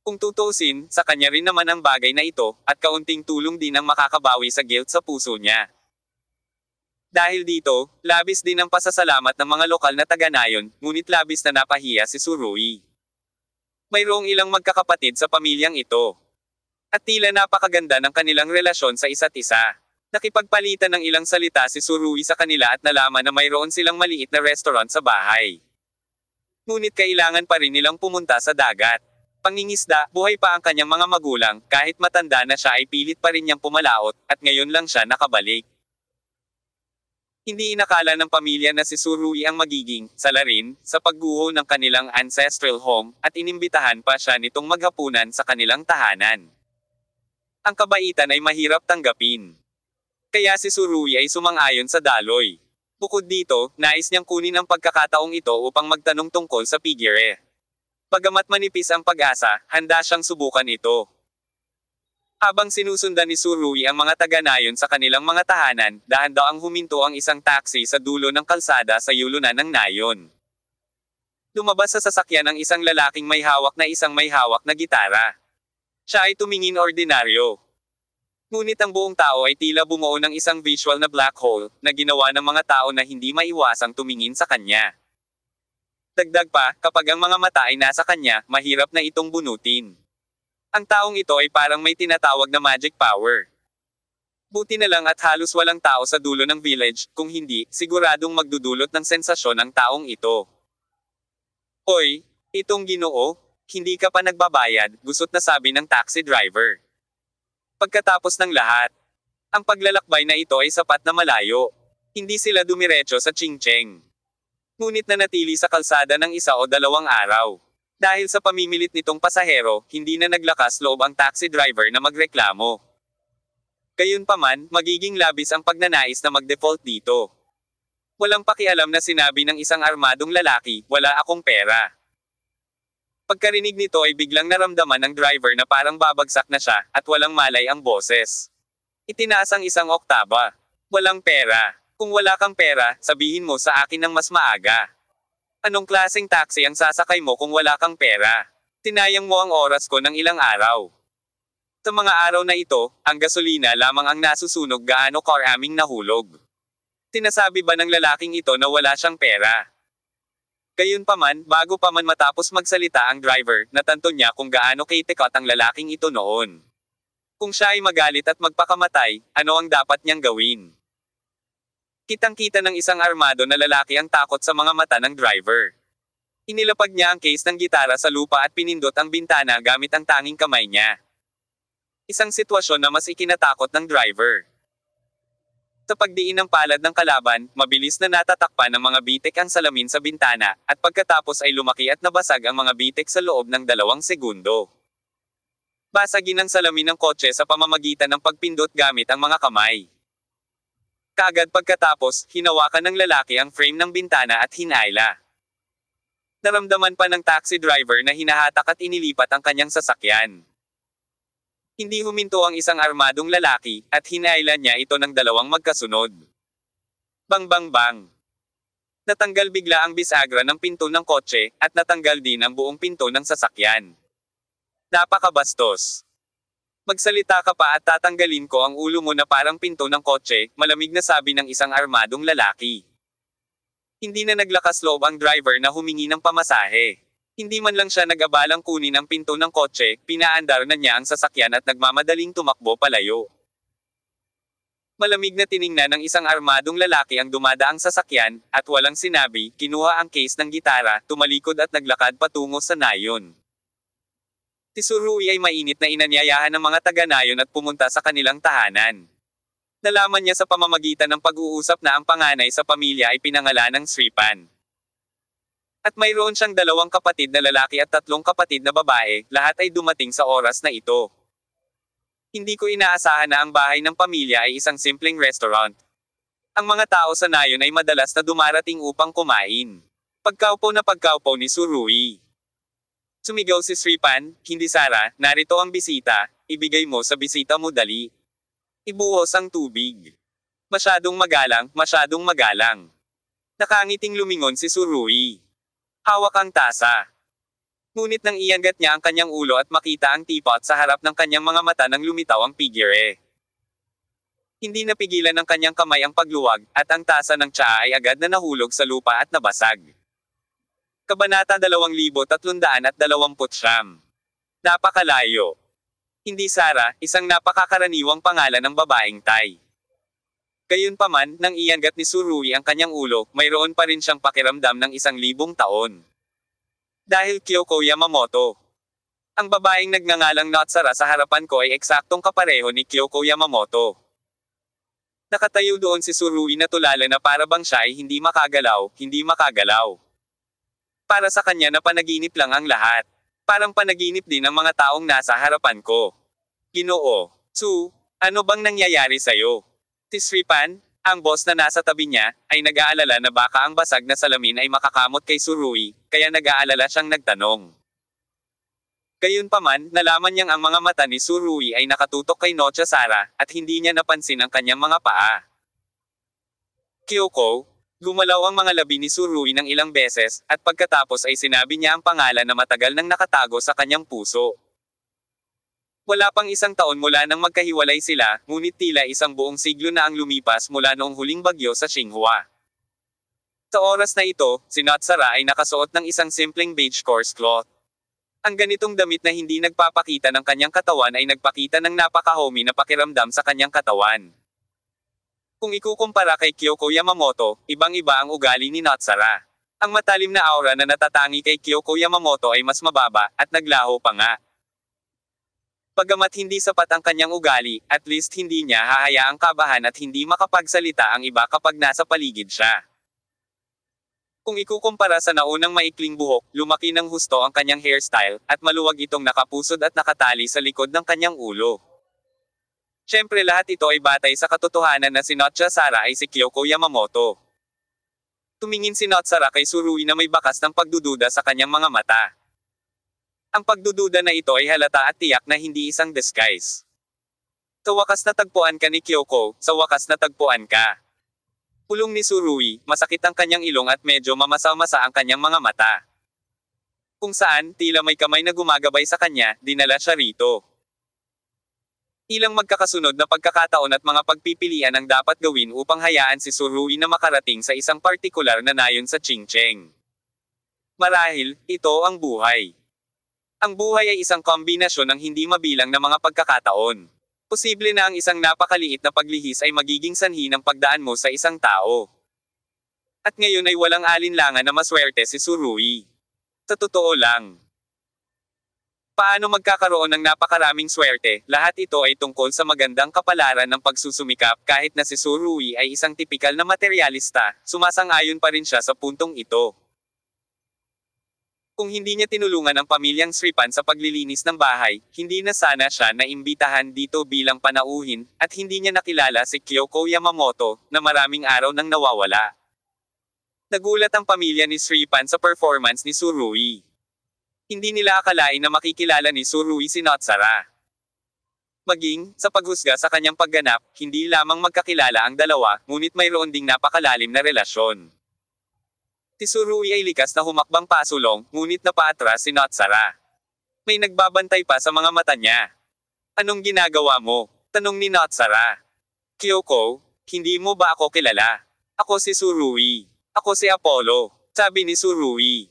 Kung tutuusin, sa kanya rin naman ang bagay na ito, at kaunting tulong din ang makakabawi sa guilt sa puso niya. Dahil dito, labis din ang pasasalamat ng mga lokal na taga-nayon, ngunit labis na napahiya si Surui. Mayroong ilang magkakapatid sa pamilyang ito. At tila napakaganda ng kanilang relasyon sa isa't isa. Nakipagpalitan ng ilang salita si Surui sa kanila at nalaman na mayroon silang maliit na restaurant sa bahay. Ngunit kailangan pa rin nilang pumunta sa dagat. Pangingisda, buhay pa ang kanyang mga magulang, kahit matanda na siya ay pilit pa rin niyang pumalaot, at ngayon lang siya nakabalik. Hindi inakala ng pamilya na si Surui ang magiging salarin sa pagguho ng kanilang ancestral home, at inimbitahan pa siya nitong maghapunan sa kanilang tahanan. Ang kabaitan ay mahirap tanggapin. Kaya si Surui ay sumang-ayon sa daloy. Bukod dito, nais niyang kunin ang pagkakataong ito upang magtanong tungkol sa pigire. Bagamat manipis ang pag-asa, handa siyang subukan ito. Habang sinusundan ni Surui ang mga taga-nayon sa kanilang mga tahanan, dahan-daang huminto ang isang taxi sa dulo ng kalsada sa yulunan ng nayon. Lumabas sa sasakyan ang isang lalaking may hawak na gitara. Siya ay tumingin ordinaryo. Ngunit ang buong tao ay tila bumuo ng isang visual na black hole, na ginawa ng mga tao na hindi maiwasang tumingin sa kanya. Dagdag pa, kapag ang mga mata ay nasa kanya, mahirap na itong bunutin. Ang taong ito ay parang may tinatawag na magic power. Buti na lang at halos walang tao sa dulo ng village, kung hindi, siguradong magdudulot ng sensasyon ang taong ito. Oy, itong Ginoo, hindi ka pa nagbabayad, gusot na sabi ng taxi driver. Pagkatapos ng lahat, ang paglalakbay na ito ay sapat na malayo. Hindi sila dumiretso sa Chingcheng. Ngunit nanatili sa kalsada ng 1 o 2 araw. Dahil sa pamimilit nitong pasahero, hindi na naglakas loob ang taxi driver na magreklamo. Gayunpaman, magiging labis ang pagnanais na mag-default dito. Walang pakialam na sinabi ng isang armadong lalaki, wala akong pera. Pagkarinig nito ay biglang naramdaman ng driver na parang babagsak na siya, at walang malay ang boses. Itinaas ang 1 oktaba. Walang pera. Kung wala kang pera, sabihin mo sa akin ng mas maaga. Anong klaseng taxi ang sasakay mo kung wala kang pera? Tinayang mo ang oras ko ng ilang araw. Sa mga araw na ito, ang gasolina lamang ang nasusunog gaano karaming nahulog. Sinasabi ba ng lalaking ito na wala siyang pera? Gayunpaman, bago pa man matapos magsalita ang driver, natanto niya kung gaano kaitikot ang lalaking ito noon. Kung siya ay magalit at magpakamatay, ano ang dapat niyang gawin? Kitang-kita ng isang armado na lalaki ang takot sa mga mata ng driver. Inilapag niya ang case ng gitara sa lupa at pinindot ang bintana gamit ang tanging kamay niya. Isang sitwasyon na mas ikinatakot ng driver. Sa pagdiin ng palad ng kalaban, mabilis na natatakpan ng mga bitik ang salamin sa bintana, at pagkatapos ay lumaki at nabasag ang mga bitik sa loob ng 2 segundo. Basagin ang salamin ng kotse sa pamamagitan ng pagpindot gamit ang mga kamay. Kaagad pagkatapos, hinawakan ng lalaki ang frame ng bintana at hinayla. Naramdaman pa ng taxi driver na hinahatak at inilipat ang kanyang sasakyan. Hindi huminto ang isang armadong lalaki, at hinayla niya ito ng dalawang magkasunod. Bang bang bang! Natanggal bigla ang bisagra ng pinto ng kotse, at natanggal din ang buong pinto ng sasakyan. Napakabastos! Magsalita ka pa at tatanggalin ko ang ulo mo na parang pinto ng kotse, malamig na sabi ng isang armadong lalaki. Hindi na naglakas loob ang driver na humingi ng pamasahe. Hindi man lang siya nag-abalang kunin ang pinto ng kotse, pinaandar na niya ang sasakyan at nagmamadaling tumakbo palayo. Malamig na tiningnan ng isang armadong lalaki ang dumadaang sasakyan, at walang sinabi, kinuha ang case ng gitara, tumalikod at naglakad patungo sa nayon. Si Tsurui ay mainit na inanyayahan ng mga taga-nayon at pumunta sa kanilang tahanan. Nalaman niya sa pamamagitan ng pag-uusap na ang panganay sa pamilya ay pinangalan ng Sripan. At mayroon siyang 2 kapatid na lalaki at 3 kapatid na babae, lahat ay dumating sa oras na ito. Hindi ko inaasahan na ang bahay ng pamilya ay isang simpleng restaurant. Ang mga tao sa nayon ay madalas na dumarating upang kumain. Pagkaupo ni Tsurui. Sumigaw si Sripan, hindi Sara, narito ang bisita, ibigay mo sa bisita mo dali. Ibuhos ang tubig. Masyadong magalang, masyadong magalang. Nakangiting lumingon si Tsurui. Hawak ang tasa. Ngunit nang iangat niya ang kanyang ulo at makita ang teapot sa harap ng kanyang mga mata nang lumitaw ang figure. Hindi napigilan ng kanyang kamay ang pagluwag, at ang tasa ng tsaa ay agad na nahulog sa lupa at nabasag. Kabanata 2329. Napakalayo. Hindi Sara, isang napakakaraniwang pangalan ng babaeng Thai. Gayunpaman, nang iangat ni Tsurui ang kanyang ulo, mayroon pa rin siyang pakiramdam ng 1,000 taon. Dahil Kyoko Yamamoto. Ang babaeng nagngangalang Natsara sa harapan ko ay eksaktong kapareho ni Kyoko Yamamoto. Nakatayo doon si Tsurui na tulala na para bang siya ay hindi makagalaw, hindi makagalaw. Para sa kanya na panaginip lang ang lahat. Parang panaginip din ang mga taong nasa harapan ko. Ginoo, Tsu, ano bang nangyayari sa'yo? Si Sripan, ang boss na nasa tabi niya, ay nag-aalala na baka ang basag na salamin ay makakamot kay Tsurui, kaya nag-aalala siyang nagtanong. Gayunpaman, nalaman niyang ang mga mata ni Tsurui ay nakatutok kay Nocha Sara, at hindi niya napansin ang kanyang mga paa. Kyoko, gumalaw ang mga labi ni Tsurui ng ilang beses, at pagkatapos ay sinabi niya ang pangalan na matagal nang nakatago sa kanyang puso. Wala pang 1 taon mula nang magkahiwalay sila, ngunit tila 1 buong siglo na ang lumipas mula noong huling bagyo sa Xinhua. Sa oras na ito, si Natsara ay nakasuot ng isang simpleng beige coarse cloth. Ang ganitong damit na hindi nagpapakita ng kanyang katawan ay nagpakita ng napaka-homey na pakiramdam sa kanyang katawan. Kung ikukumpara kay Kyoko Yamamoto, ibang-iba ang ugali ni Natsara. Ang matalim na aura na natatangi kay Kyoko Yamamoto ay mas mababa, at naglaho pa nga. Bagamat hindi sapat ang kanyang ugali, at least hindi niya hahayaang kabahan at hindi makapagsalita ang iba kapag nasa paligid siya. Kung ikukumpara sa naunang maikling buhok, lumaki ng husto ang kanyang hairstyle, at maluwag itong nakapusod at nakatali sa likod ng kanyang ulo. Siyempre lahat ito ay batay sa katotohanan na si Nocha Sara ay si Kyoko Yamamoto. Tumingin si Natsara kay Tsurui na may bakas ng pagdududa sa kanyang mga mata. Ang pagdududa na ito ay halata at tiyak na hindi isang disguise. Sa wakas natagpuan ka ni Kyoko, sa wakas natagpuan ka. Pulong ni Tsurui, masakit ang kanyang ilong at medyo mamasa-masa ang kanyang mga mata. Kung saan, tila may kamay na gumagabay sa kanya, dinala siya rito. Ilang magkakasunod na pagkakataon at mga pagpipilian ang dapat gawin upang hayaan si Tsurui na makarating sa isang partikular na nayon sa Qingcheng. Marahil, ito ang buhay. Ang buhay ay isang kombinasyon ng hindi mabilang na mga pagkakataon. Posible na ang isang napakaliit na paglihis ay magiging sanhi ng pagdaan mo sa isang tao. At ngayon ay walang alinlangan na maswerte si Tsurui. Sa totoo lang. Paano magkakaroon ng napakaraming swerte? Lahat ito ay tungkol sa magandang kapalaran ng pagsusumikap. Kahit na si Tsurui ay isang tipikal na materialista, sumasang-ayon pa rin siya sa puntong ito. Kung hindi niya tinulungan ang pamilyang Sripan sa paglilinis ng bahay, hindi na sana siya naimbitahan dito bilang panauhin, at hindi niya nakilala si Kyoko Yamamoto, na maraming araw nang nawawala. Nagulat ang pamilya ni Sripan sa performance ni Surui. Hindi nila akalain na makikilala ni Surui si Notsara. Maging, sa paghusga sa kanyang pagganap, hindi lamang magkakilala ang dalawa, ngunit mayroon ding napakalalim na relasyon. Si Surui ay likas na humakbang pasulong, ngunit napaatras si Notsara. May nagbabantay pa sa mga mata niya. Anong ginagawa mo? Tanong ni Notsara. Kyoko, hindi mo ba ako kilala? Ako si Surui. Ako si Apollo, sabi ni Surui.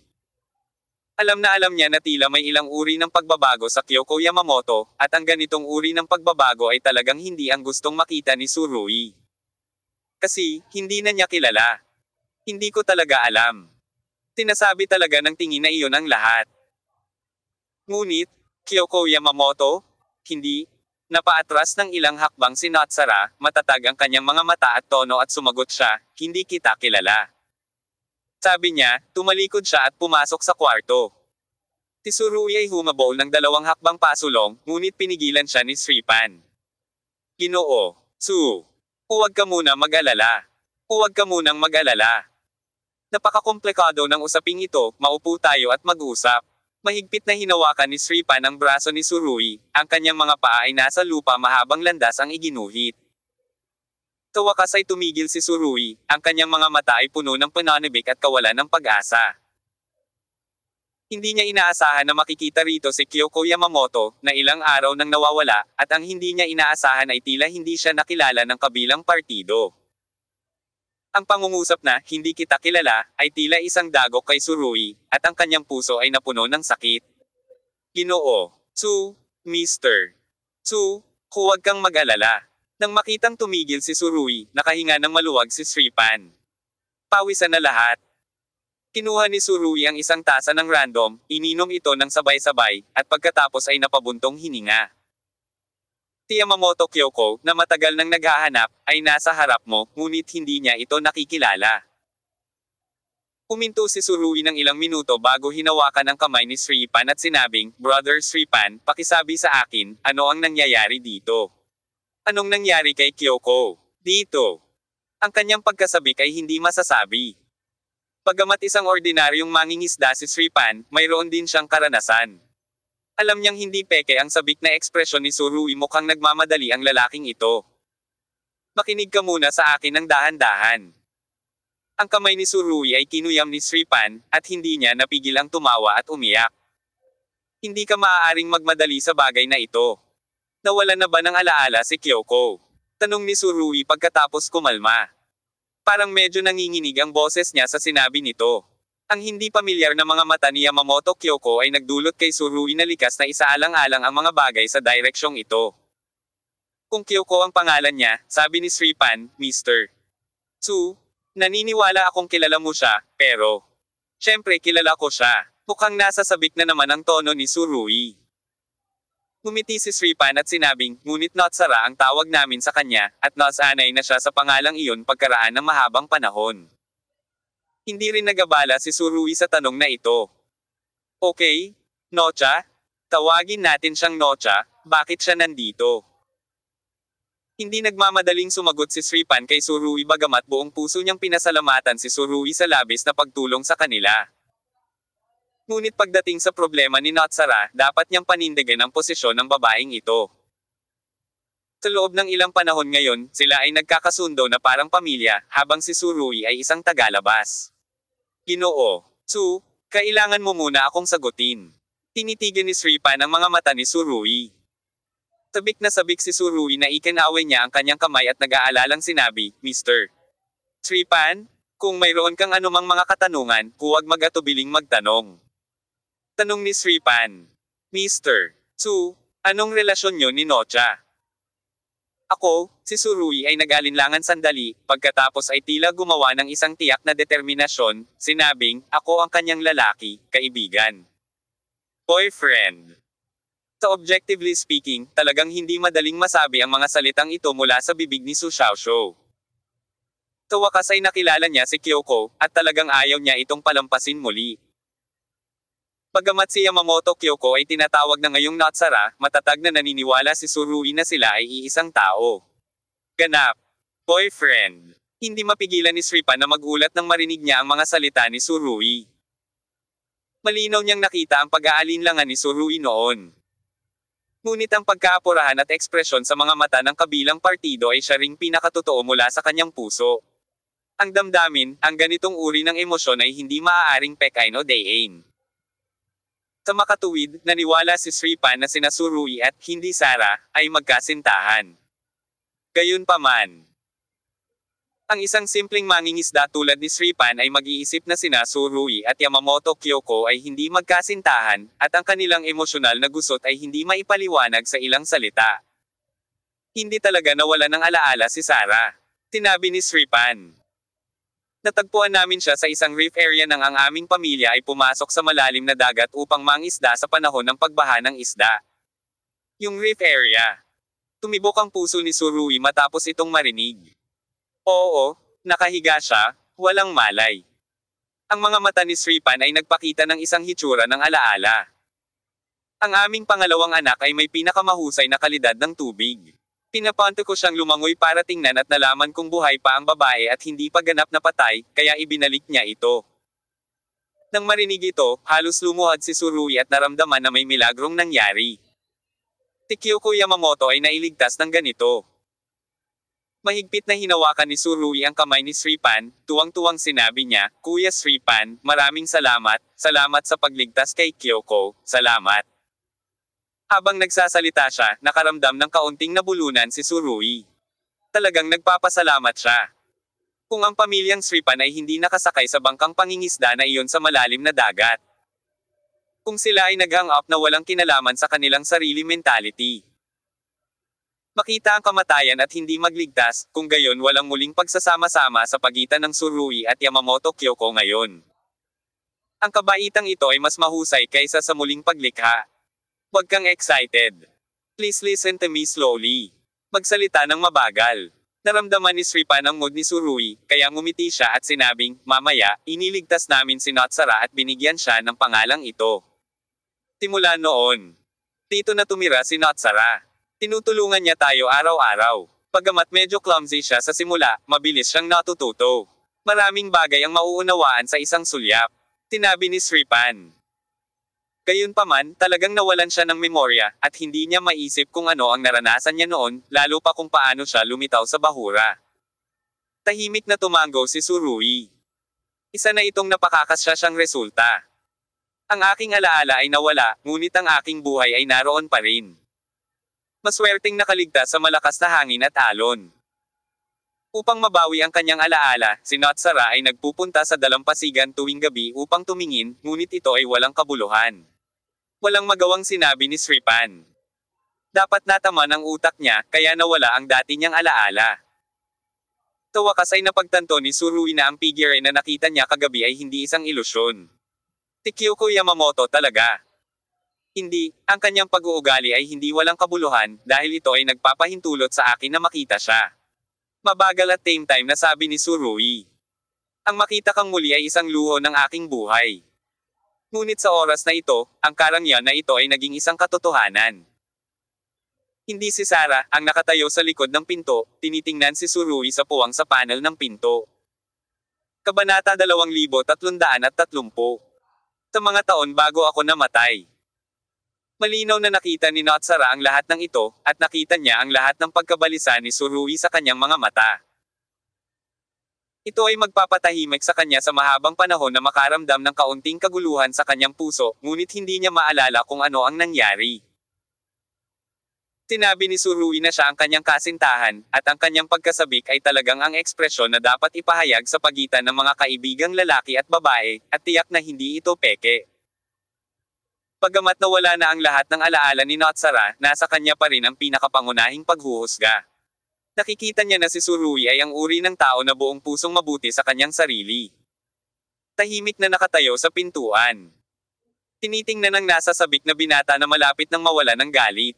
Alam na alam niya na tila may ilang uri ng pagbabago sa Kyoko Yamamoto, at ang ganitong uri ng pagbabago ay talagang hindi ang gustong makita ni Surui. Kasi, hindi na niya kilala. Hindi ko talaga alam. Sinasabi talaga ng tingin na iyon ang lahat. Ngunit, Kyoko Yamamoto? Hindi. Napaatras ng ilang hakbang si Notsara, matatag ang kanyang mga mata at tono at sumagot siya, hindi kita kilala. Sabi niya, tumalikod siya at pumasok sa kwarto. Si Surui ay humabol ng 2 hakbang pasulong, ngunit pinigilan siya ni Sripan. Ginoo, huwag ka muna mag-alala. Huwag ka munang mag-alala. Napakakomplikado ng usaping ito, maupo tayo at mag-usap. Mahigpit na hinawakan ni Sripan ang braso ni Surui, ang kanyang mga paa ay nasa lupa mahabang landas ang iginuhit. Sa wakas ay tumigil si Surui, ang kanyang mga mata ay puno ng pananabik at kawalan ng pag-asa. Hindi niya inaasahan na makikita rito si Kyoko Yamamoto, na ilang araw nang nawawala, at ang hindi niya inaasahan ay tila hindi siya nakilala ng kabilang partido. Ang pangungusap na, hindi kita kilala, ay tila isang dagok kay Surui, at ang kanyang puso ay napuno ng sakit. Ginoo, Mr. Huwag kang mag-alala. Nang makitang tumigil si Surui, nakahinga ng maluwag si Sripan. Pawisan na lahat. Kinuha ni Surui ang isang tasa ng random, ininom ito ng sabay-sabay, at pagkatapos ay napabuntong hininga. Si Yamamoto Kyoko, na matagal nang naghahanap, ay nasa harap mo, ngunit hindi niya ito nakikilala. Huminto si Surui ng ilang minuto bago hinawakan ang kamay ni Sripan at sinabing, Brother Sripan, pakisabi sa akin, ano ang nangyayari dito? Anong nangyari kay Kyoko? Dito. Ang kanyang pagkasabik ay hindi masasabi. Bagamat isang ordinaryong mangingisda si Sripan, mayroon din siyang karanasan. Alam niyang hindi peke ang sabik na ekspresyon ni Surui, mukhang nagmamadali ang lalaking ito. Makinig ka muna sa akin ng dahan-dahan. Ang kamay ni Surui ay kinuyam ni Sripan, at hindi niya napigil ang tumawa at umiyak. Hindi ka maaaring magmadali sa bagay na ito. Nawala na ba ng alaala si Kyoko? Tanong ni Surui pagkatapos kumalma. Parang medyo nanginginig ang boses niya sa sinabi nito. Ang hindi pamilyar na mga mata ni Yamamoto Kyoko ay nagdulot kay Surui na likas na isaalang-alang ang mga bagay sa direksyong ito. Kung Kyoko ang pangalan niya, sabi ni Sripan, Mr. Naniniwala akong kilala mo siya, pero... Siyempre kilala ko siya. Mukhang nasa sabik na naman ang tono ni Surui. Ngumiti si Sripan at sinabing, ngunit Notsara ang tawag namin sa kanya, at nasanay na siya sa pangalang iyon pagkaraan ng mahabang panahon. Hindi rin nagabala si Surui sa tanong na ito. Okay, Nocha? Tawagin natin siyang Nocha, bakit siya nandito? Hindi nagmamadaling sumagot si Sripan kay Surui bagamat buong puso niyang pinasalamatan si Surui sa labis na pagtulong sa kanila. Ngunit pagdating sa problema ni Notsara, dapat niyang panindigan ang posisyon ng babaeng ito. Sa loob ng ilang panahon ngayon, sila ay nagkakasundo na parang pamilya, habang si Surui ay isang tagalabas. Ginoo, kailangan mo muna akong sagutin. Tinitigan ni Sripan ang mga mata ni Surui. Sabik na sabik si Surui na ikinaway niya ang kanyang kamay at nag-aalalang sinabi, Mr. Sripan, kung mayroon kang anumang mga katanungan, huwag mag-atubiling magtanong. Tanong ni Sripan. Mr. Anong relasyon niyo ni Nocha? Ako, si Surui ay nag-alinlangan sandali, pagkatapos ay tila gumawa ng isang tiyak na determinasyon, sinabing, ako ang kanyang lalaki, kaibigan. Boyfriend. Sa objectively speaking, talagang hindi madaling masabi ang mga salitang ito mula sa bibig ni Su Xiaoshu. Sa wakas ay nakilala niya si Kyoko, at talagang ayaw niya itong palampasin muli. Bagamat si Yamamoto Kyoko ay tinatawag na ngayong Natsara, matatag na naniniwala si Surui na sila ay iisang tao. Ganap. Boyfriend. Hindi mapigilan ni Sripan na magulat nang marinig niya ang mga salita ni Surui. Malinaw niyang nakita ang pag-aalinlangan ni Surui noon. Ngunit ang pagkaapurahan at ekspresyon sa mga mata ng kabilang partido ay siya ring pinakatotoo mula sa kanyang puso. Ang damdamin, ang ganitong uri ng emosyon ay hindi maaaring pekain o dayin. Sa makatuwid, naniwala si Sripan na sina Surui at hindi Sara ay magkasintahan. Gayunpaman, ang isang simpleng mangingisda tulad ni Sripan ay mag-iisip na sina Surui at Yamamoto Kyoko ay hindi magkasintahan, at ang kanilang emosyonal na gusot ay hindi maipaliwanag sa ilang salita. Hindi talaga nawala ng alaala si Sara. Sinabi ni Sripan. Natagpuan namin siya sa isang reef area nang ang aming pamilya ay pumasok sa malalim na dagat upang mangisda sa panahon ng pagbaha ng isda. Yung reef area. Tumibok ang puso ni Surui matapos itong marinig. Oo, nakahiga siya, walang malay. Ang mga mata ni Sripan ay nagpakita ng isang hitsura ng alaala. Ang aming pangalawang anak ay may pinakamahusay na kalidad ng tubig. Pinapanto ko siyang lumangoy para tingnan at nalaman kung buhay pa ang babae at hindi pa ganap na patay, kaya ibinalik niya ito. Nang marinig ito, halos lumuhad si Surui at naramdaman na may milagrong nangyari. Si Kyoko Yamamoto ay nailigtas ng ganito. Mahigpit na hinawakan ni Surui ang kamay ni Sripan, tuwang-tuwang sinabi niya, Kuya Sripan, maraming salamat, salamat sa pagligtas kay Kyoko, salamat. Habang nagsasalita siya, nakaramdam ng kaunting nabulunan si Surui. Talagang nagpapasalamat siya. Kung ang pamilyang Sripan ay hindi nakasakay sa bangkang pangingisda na iyon sa malalim na dagat. Kung sila ay nag-hang up na walang kinalaman sa kanilang sarili mentality. Makita ang kamatayan at hindi magligtas, kung gayon walang muling pagsasama-sama sa pagitan ng Surui at Yamamoto Kyoko ngayon. Ang kabaitang ito ay mas mahusay kaysa sa muling paglikha. Huwag kang excited. Please listen to me slowly. Magsalita ng mabagal. Naramdaman ni Sripan ang mood ni Surui, kaya ngumiti siya at sinabing, mamaya, iniligtas namin si Natsara at binigyan siya ng pangalang ito. Simula noon, dito na tumira si Natsara. Tinutulungan niya tayo araw-araw. Pagamat medyo clumsy siya sa simula, mabilis siyang natututo. Maraming bagay ang mauunawaan sa isang sulyap. Sinabi ni Sripan. Gayunpaman, talagang nawalan siya ng memorya, at hindi niya maisip kung ano ang naranasan niya noon, lalo pa kung paano siya lumitaw sa bahura. Tahimik na tumango si Surui. Isa na itong napakakasya siyang resulta. Ang aking alaala ay nawala, ngunit ang aking buhay ay naroon pa rin. Maswerteng nakaligtas sa malakas na hangin at alon. Upang mabawi ang kanyang alaala, si Natsara ay nagpupunta sa dalampasigan tuwing gabi upang tumingin, ngunit ito ay walang kabuluhan. Walang magawang sinabi ni Sripan. Dapat nataman ang utak niya, kaya nawala ang dati niyang alaala. Sa wakas ay napagtanto ni Surui na ang figure na nakita niya kagabi ay hindi isang ilusyon. Si Kyoko Yamamoto talaga. Hindi, ang kanyang pag-uugali ay hindi walang kabuluhan, dahil ito ay nagpapahintulot sa akin na makita siya. Mabagal at tame time na sabi ni Surui. Ang makita kang muli ay isang luho ng aking buhay. Ngunit sa oras na ito, ang karangyan na ito ay naging isang katotohanan. Hindi si Sara ang nakatayo sa likod ng pinto, tinitingnan si Surui sa puwang sa panel ng pinto. Kabanata 2330. Sa mga taon bago ako namatay. Malinaw na nakita ni Natsara ang lahat ng ito, at nakita niya ang lahat ng pagkabalisa ni Surui sa kanyang mga mata. Ito ay magpapatahimik sa kanya sa mahabang panahon na makaramdam ng kaunting kaguluhan sa kanyang puso, ngunit hindi niya maalala kung ano ang nangyari. Sinabi ni Surui na siya ang kanyang kasintahan, at ang kanyang pagkasabik ay talagang ang ekspresyon na dapat ipahayag sa pagitan ng mga kaibigang lalaki at babae, at tiyak na hindi ito peke. Pagamat nawala na ang lahat ng alaala ni Natsara, nasa kanya pa rin ang pinakapangunahing paghuhusga. Nakikita niya na si Surui ay ang uri ng tao na buong pusong mabuti sa kanyang sarili. Tahimik na nakatayo sa pintuan. Tinitingnan ng nasa sabik na binata na malapit nang mawala ng galit.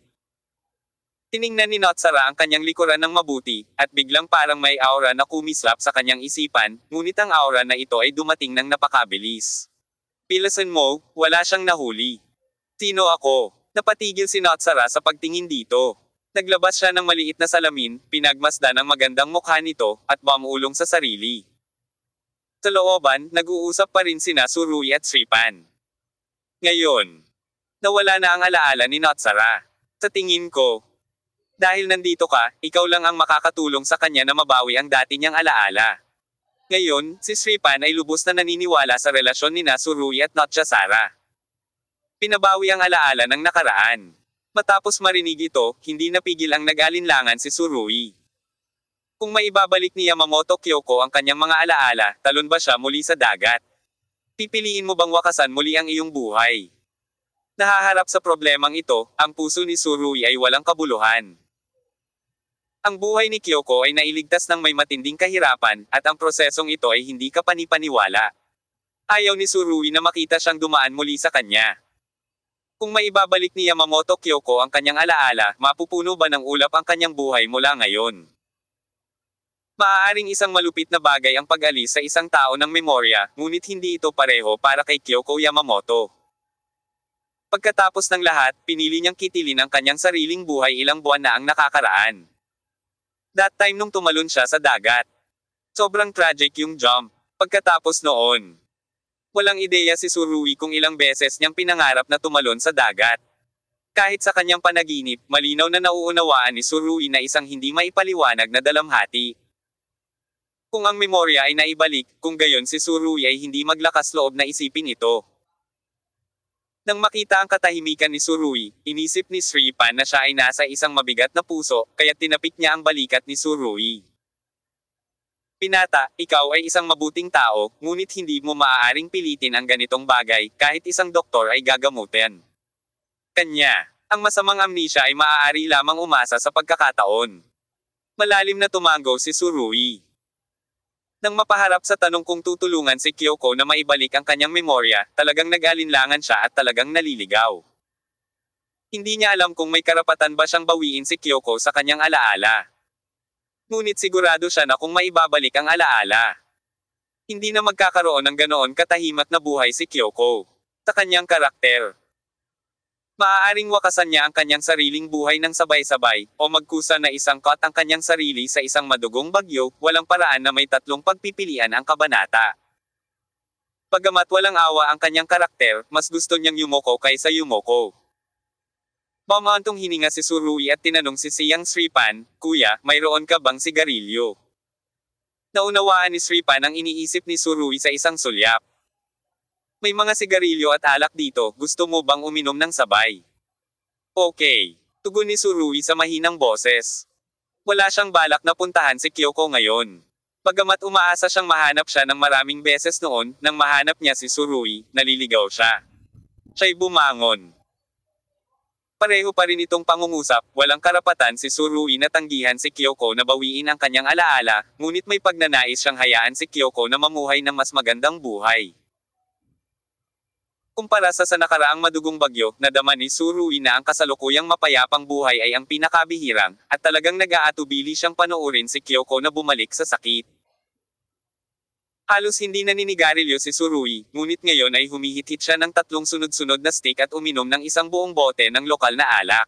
Tiningnan ni Natsara ang kanyang likuran ng mabuti, at biglang parang may aura na kumislap sa kanyang isipan, ngunit ang aura na ito ay dumating ng napakabilis. Pilasan mo, wala siyang nahuli. Sino ako? Napatigil si Notsara sa pagtingin dito. Naglabas siya ng maliit na salamin, pinagmasdan ang magandang mukha nito, at bumulong sa sarili. Sa looban, nag-uusap pa rin sina Surui at Sripan. Ngayon, nawala na ang alaala ni Notsara. Sa tingin ko, dahil nandito ka, ikaw lang ang makakatulong sa kanya na mabawi ang dati niyang alaala. Ngayon, si Sripan ay lubos na naniniwala sa relasyon ni Surui at Notsara. Pinabawi ang alaala ng nakaraan. Matapos marinig ito, hindi napigil ang nag-alinlangan si Surui. Kung maibabalik ni Yamamoto Kyoko ang kanyang mga alaala, talon ba siya muli sa dagat? Pipiliin mo bang wakasan muli ang iyong buhay? Nahaharap sa problemang ito, ang puso ni Surui ay walang kabuluhan. Ang buhay ni Kyoko ay nailigtas ng may matinding kahirapan, at ang prosesong ito ay hindi kapanipaniwala. Ayaw ni Surui na makita siyang dumaan muli sa kanya. Kung maibabalik ni Yamamoto Kyoko ang kanyang alaala, mapupuno ba ng ulap ang kanyang buhay mula ngayon? Maaaring isang malupit na bagay ang pag-alis sa isang tao ng memorya, ngunit hindi ito pareho para kay Kyoko Yamamoto. Pagkatapos ng lahat, pinili niyang kitilin ang kanyang sariling buhay ilang buwan na ang nakakaraan. That time nung tumalon siya sa dagat. Sobrang tragic yung jump. Pagkatapos noon, walang ideya si Surui kung ilang beses niyang pinangarap na tumalon sa dagat. Kahit sa kanyang panaginip, malinaw na nauunawaan ni Surui na isang hindi maipaliwanag na dalamhati. Kung ang memorya ay naibalik, kung gayon si Surui ay hindi maglakas loob na isipin ito. Nang makita ang katahimikan ni Surui, inisip ni Sripan na siya ay nasa isang mabigat na puso, kaya tinapik niya ang balikat ni Surui. Pinata, ikaw ay isang mabuting tao, ngunit hindi mo maaaring pilitin ang ganitong bagay, kahit isang doktor ay gagamutin. Kanya, ang masamang amnesia ay maaari lamang umasa sa pagkakataon. Malalim na tumango si Surui. Nang mapaharap sa tanong kung tutulungan si Kyoko na maibalik ang kanyang memorya, talagang nag-alinlangan siya at talagang naliligaw. Hindi niya alam kung may karapatan ba siyang bawiin si Kyoko sa kanyang alaala. Ngunit sigurado siya na kung maibabalik ang alaala, hindi na magkakaroon ng ganoon katahimat na buhay si Kyoko. Sa kanyang karakter, maaaring wakasan niya ang kanyang sariling buhay ng sabay-sabay, o magkusa na isangkot ang kanyang sarili sa isang madugong bagyo, walang paraan na may tatlong pagpipilian ang kabanata. Bagamat walang awa ang kanyang karakter, mas gusto niyang yumoko kaysa yumoko. Bumantong hininga si Surui at tinanong si Siyang Sripan, Kuya, mayroon ka bang sigarilyo? Naunawaan ni Sripan ang iniisip ni Surui sa isang sulyap. May mga sigarilyo at alak dito, gusto mo bang uminom ng sabay? Okay. Tugon ni Surui sa mahinang boses. Wala siyang balak na puntahan si Kyoko ngayon. Bagamat umaasa siyang mahanap siya ng maraming beses noon, nang mahanap niya si Surui, naliligaw siya. Siya'y bumangon. Pareho pa rin itong pangungusap, walang karapatan si Surui na tanggihan si Kyoko na bawiin ang kanyang alaala, ngunit may pagnanais siyang hayaan si Kyoko na mamuhay ng mas magandang buhay. Kumpara sa nakaraang madugong bagyo, nadama ni Surui na ang kasalukuyang mapayapang buhay ay ang pinakabihirang, at talagang nag-aatubili siyang panoorin si Kyoko na bumalik sa sakit. Halos hindi naninigarilyo si Surui, ngunit ngayon ay humihit-hit siya ng 3 sunod-sunod na stick at uminom ng isang buong bote ng lokal na alak.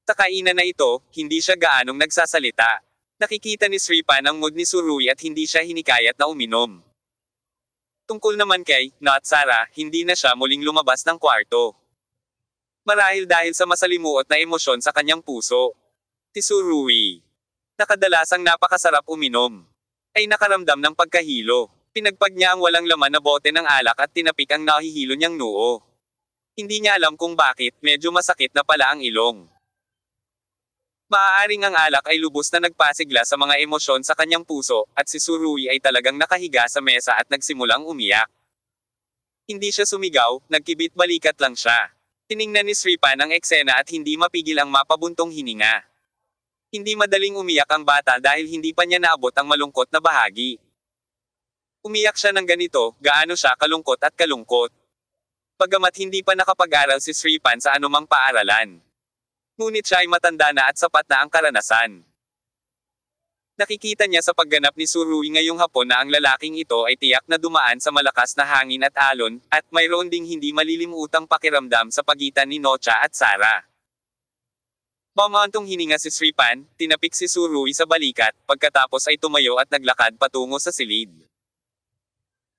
Sa kainan na ito, hindi siya gaanong nagsasalita. Nakikita ni Sripan ang mood ni Surui at hindi siya hinikayat na uminom. Tungkol naman kay Notsara, hindi na siya muling lumabas ng kwarto. Marahil dahil sa masalimuot na emosyon sa kanyang puso. Si Surui, nakadalasang napakasarap uminom, ay nakaramdam ng pagkahilo. Pinagpag niya ang walang laman na bote ng alak at tinapik ang nahihilo niyang noo. Hindi niya alam kung bakit, medyo masakit na pala ang ilong. Maaaring ang alak ay lubos na nagpasigla sa mga emosyon sa kanyang puso, at si Surui ay talagang nakahiga sa mesa at nagsimulang umiyak. Hindi siya sumigaw, nagkibit-balikat lang siya. Tiningnan ni Sripan ang eksena at hindi mapigil ang mapabuntong hininga. Hindi madaling umiyak ang bata dahil hindi pa niya naabot ang malungkot na bahagi. Umiyak siya ng ganito, gaano siya kalungkot at kalungkot. Bagamat hindi pa nakapag-aral si Sripan sa anumang paaralan, ngunit siya ay matanda na at sapat na ang karanasan. Nakikita niya sa pagganap ni Surui ngayong hapon na ang lalaking ito ay tiyak na dumaan sa malakas na hangin at alon, at mayroon ding hindi malilimutang pakiramdam sa pagitan ni Nocha at Sara. Mamantong hininga si Sripan, tinapik si Surui sa balikat, pagkatapos ay tumayo at naglakad patungo sa silid.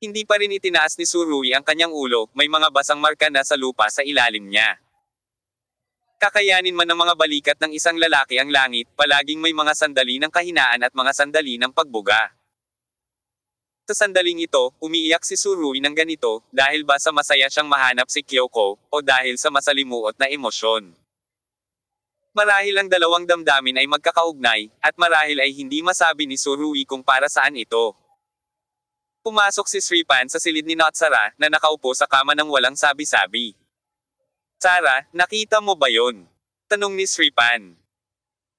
Hindi pa rin itinaas ni Surui ang kanyang ulo, may mga basang marka na sa lupa sa ilalim niya. Kakayanin man ng mga balikat ng isang lalaki ang langit, palaging may mga sandali ng kahinaan at mga sandali ng pagbuga. Sa sandaling ito, umiiyak si Surui ng ganito, dahil ba sa masaya siyang mahanap si Kyoko, o dahil sa masalimuot na emosyon. Marahil ang dalawang damdamin ay magkakaugnay, at marahil ay hindi masabi ni Surui kung para saan ito. Pumasok si Sripan sa silid ni Notsara, na nakaupo sa kama ng walang sabi-sabi. Sara, nakita mo ba yon? Tanong ni Sripan.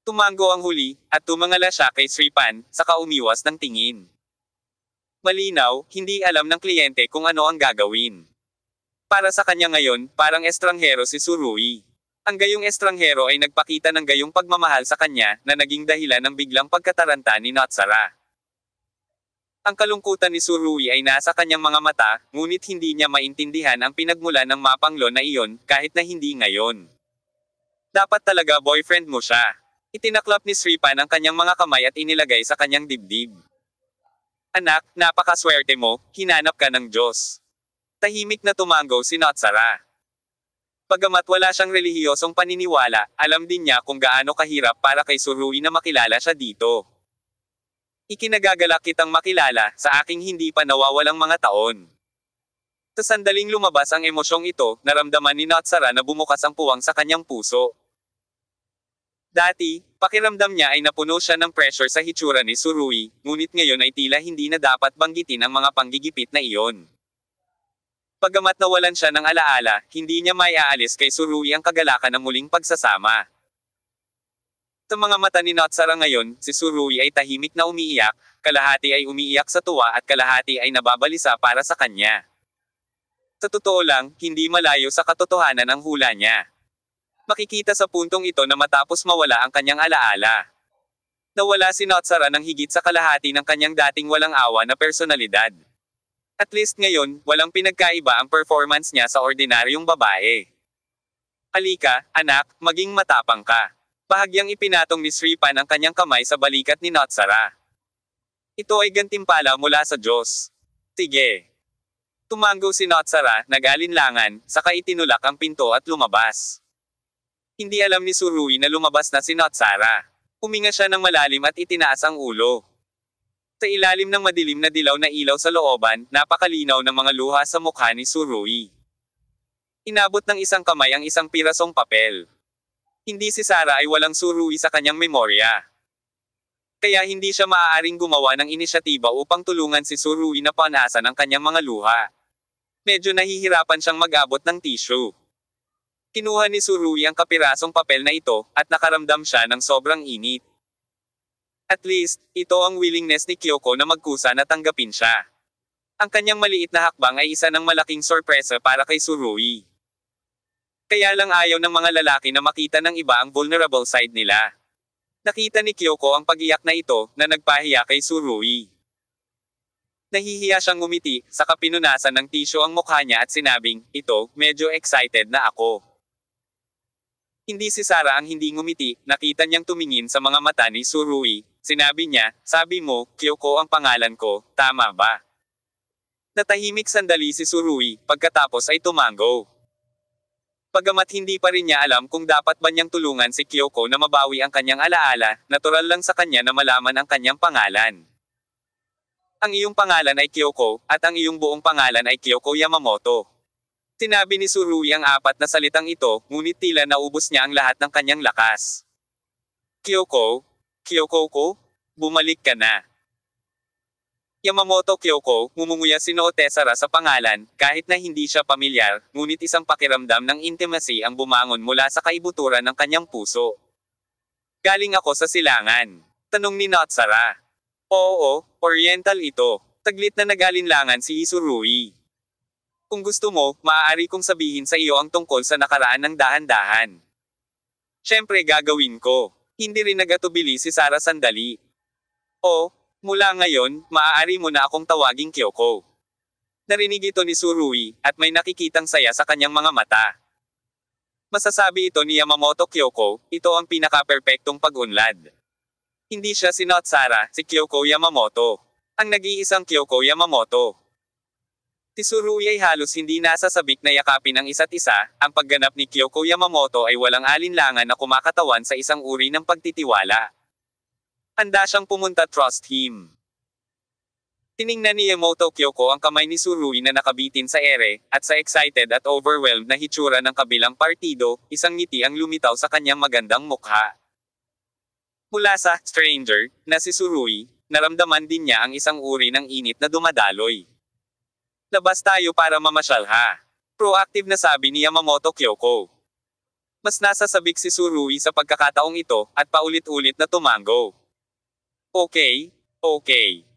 Tumango ang huli, at tumangala siya kay Sripan, saka umiwas ng tingin. Malinaw, hindi alam ng kliyente kung ano ang gagawin. Para sa kanya ngayon, parang estranghero si Surui. Ang gayong estranghero ay nagpakita ng gayong pagmamahal sa kanya, na naging dahilan ng biglang pagkataranta ni Notsara. Ang kalungkutan ni Surui ay nasa kanyang mga mata, ngunit hindi niya maintindihan ang pinagmulan ng mapanglo na iyon, kahit na hindi ngayon. Dapat talaga boyfriend mo siya. Itinaklap ni Sripan ang kanyang mga kamay at inilagay sa kanyang dibdib. Anak, napakaswerte mo, hinanap ka ng Diyos. Tahimik na tumango si Notsara. Bagamat wala siyang relihiyosong paniniwala, alam din niya kung gaano kahirap para kay Surui na makilala siya dito. Ikinagagalak kitang makilala, sa aking hindi pa nawawalang mga taon. Sa sandaling lumabas ang emosyong ito, naramdaman ni Notsara na bumukas ang puwang sa kanyang puso. Dati, pakiramdam niya ay napuno siya ng pressure sa hitsura ni Surui, ngunit ngayon ay tila hindi na dapat banggitin ang mga panggigipit na iyon. Pagamat nawalan siya ng alaala, hindi niya maiaalis kay Surui ang kagalakan ng muling pagsasama. Sa mga mata ni Notsara ngayon, si Surui ay tahimik na umiiyak, kalahati ay umiiyak sa tuwa at kalahati ay nababalisa para sa kanya. Sa totoo lang, hindi malayo sa katotohanan ang hula niya. Makikita sa puntong ito na matapos mawala ang kanyang alaala. Nawala si Notsara ng higit sa kalahati ng kanyang dating walang awa na personalidad. At least ngayon, walang pinagkaiba ang performance niya sa ordinaryong babae. Halika, anak, maging matapang ka. Bahagyang ipinatong ni Sripan ang kanyang kamay sa balikat ni Notsara. Ito ay gantimpala mula sa Diyos. Sige. Tumango si Notsara, nag-alinlangan, saka itinulak ang pinto at lumabas. Hindi alam ni Surui na lumabas na si Notsara. Huminga siya ng malalim at itinaas ang ulo. Sa ilalim ng madilim na dilaw na ilaw sa looban, napakalinaw ng mga luha sa mukha ni Surui. Inabot ng isang kamay ang isang pirasong papel. Hindi si Sara ay walang Surui sa kanyang memorya. Kaya hindi siya maaaring gumawa ng inisyatiba upang tulungan si Surui na panasan ang kanyang mga luha. Medyo nahihirapan siyang mag-abot ng tissue. Kinuha ni Surui ang kapirasong papel na ito, at nakaramdam siya ng sobrang init. At least, ito ang willingness ni Kyoko na magkusa na tanggapin siya. Ang kanyang maliit na hakbang ay isa ng malaking sorpresa para kay Surui. Kaya lang ayaw ng mga lalaki na makita ng iba ang vulnerable side nila. Nakita ni Kyoko ang pag-iyak na ito, na nagpahiya kay Surui. Nahihiya siyang ngumiti, saka pinunasan ng tissue ang mukha niya at sinabing, ito, medyo excited na ako. Hindi si Sara ang hindi ngumiti, nakita niyang tumingin sa mga mata ni Surui. Sinabi niya, sabi mo, Kyoko ang pangalan ko, tama ba? Natahimik sandali si Surui, pagkatapos ay tumango. Bagamat hindi pa rin niya alam kung dapat ba niyang tulungan si Kyoko na mabawi ang kanyang alaala, natural lang sa kanya na malaman ang kanyang pangalan. Ang iyong pangalan ay Kyoko, at ang iyong buong pangalan ay Kyoko Yamamoto. Sinabi ni Surui ang apat na salitang ito, ngunit tila naubos niya ang lahat ng kanyang lakas. Kyoko? Kyoko ko? Bumalik ka na. Yamamoto Kyoko, ngumunguya si Notsara sa pangalan, kahit na hindi siya pamilyar, ngunit isang pakiramdam ng intimacy ang bumangon mula sa kaibuturan ng kanyang puso. Galing ako sa silangan. Tanong ni Notsara. Oo, Oriental ito. Taglit na nagalinlangan si Surui. Kung gusto mo, maaari kong sabihin sa iyo ang tungkol sa nakaraan ng dahan-dahan. Siyempre gagawin ko. Hindi rin nagatubili si Sara sandali. Oh, mula ngayon, maaari mo na akong tawaging Kyoko. Narinig ito ni Tsurui, at may nakikitang saya sa kanyang mga mata. Masasabi ito ni Yamamoto Kyoko, ito ang pinaka-perpektong pag-unlad. Hindi siya si Notsara, si Kyoko Yamamoto. Ang nag-iisang Kyoko Yamamoto. Si Tsurui ay halos hindi nasasabik na yakapin ang isa't isa, ang pagganap ni Kyoko Yamamoto ay walang alinlangan na kumakatawan sa isang uri ng pagtitiwala. Handa siyang pumunta trust him. Tiningnan ni Yamamoto Kyoko ang kamay ni Tsurui na nakabitin sa ere, at sa excited at overwhelmed na hitsura ng kabilang partido, isang ngiti ang lumitaw sa kanyang magandang mukha. Mula sa stranger na si Tsurui, naramdaman din niya ang isang uri ng init na dumadaloy. Labas tayo para mamasyal ha. Proactive na sabi ni Yamamoto Kyoko. Mas nasasabik si Tsurui sa pagkakataong ito, at paulit-ulit na tumango. Okay, okay.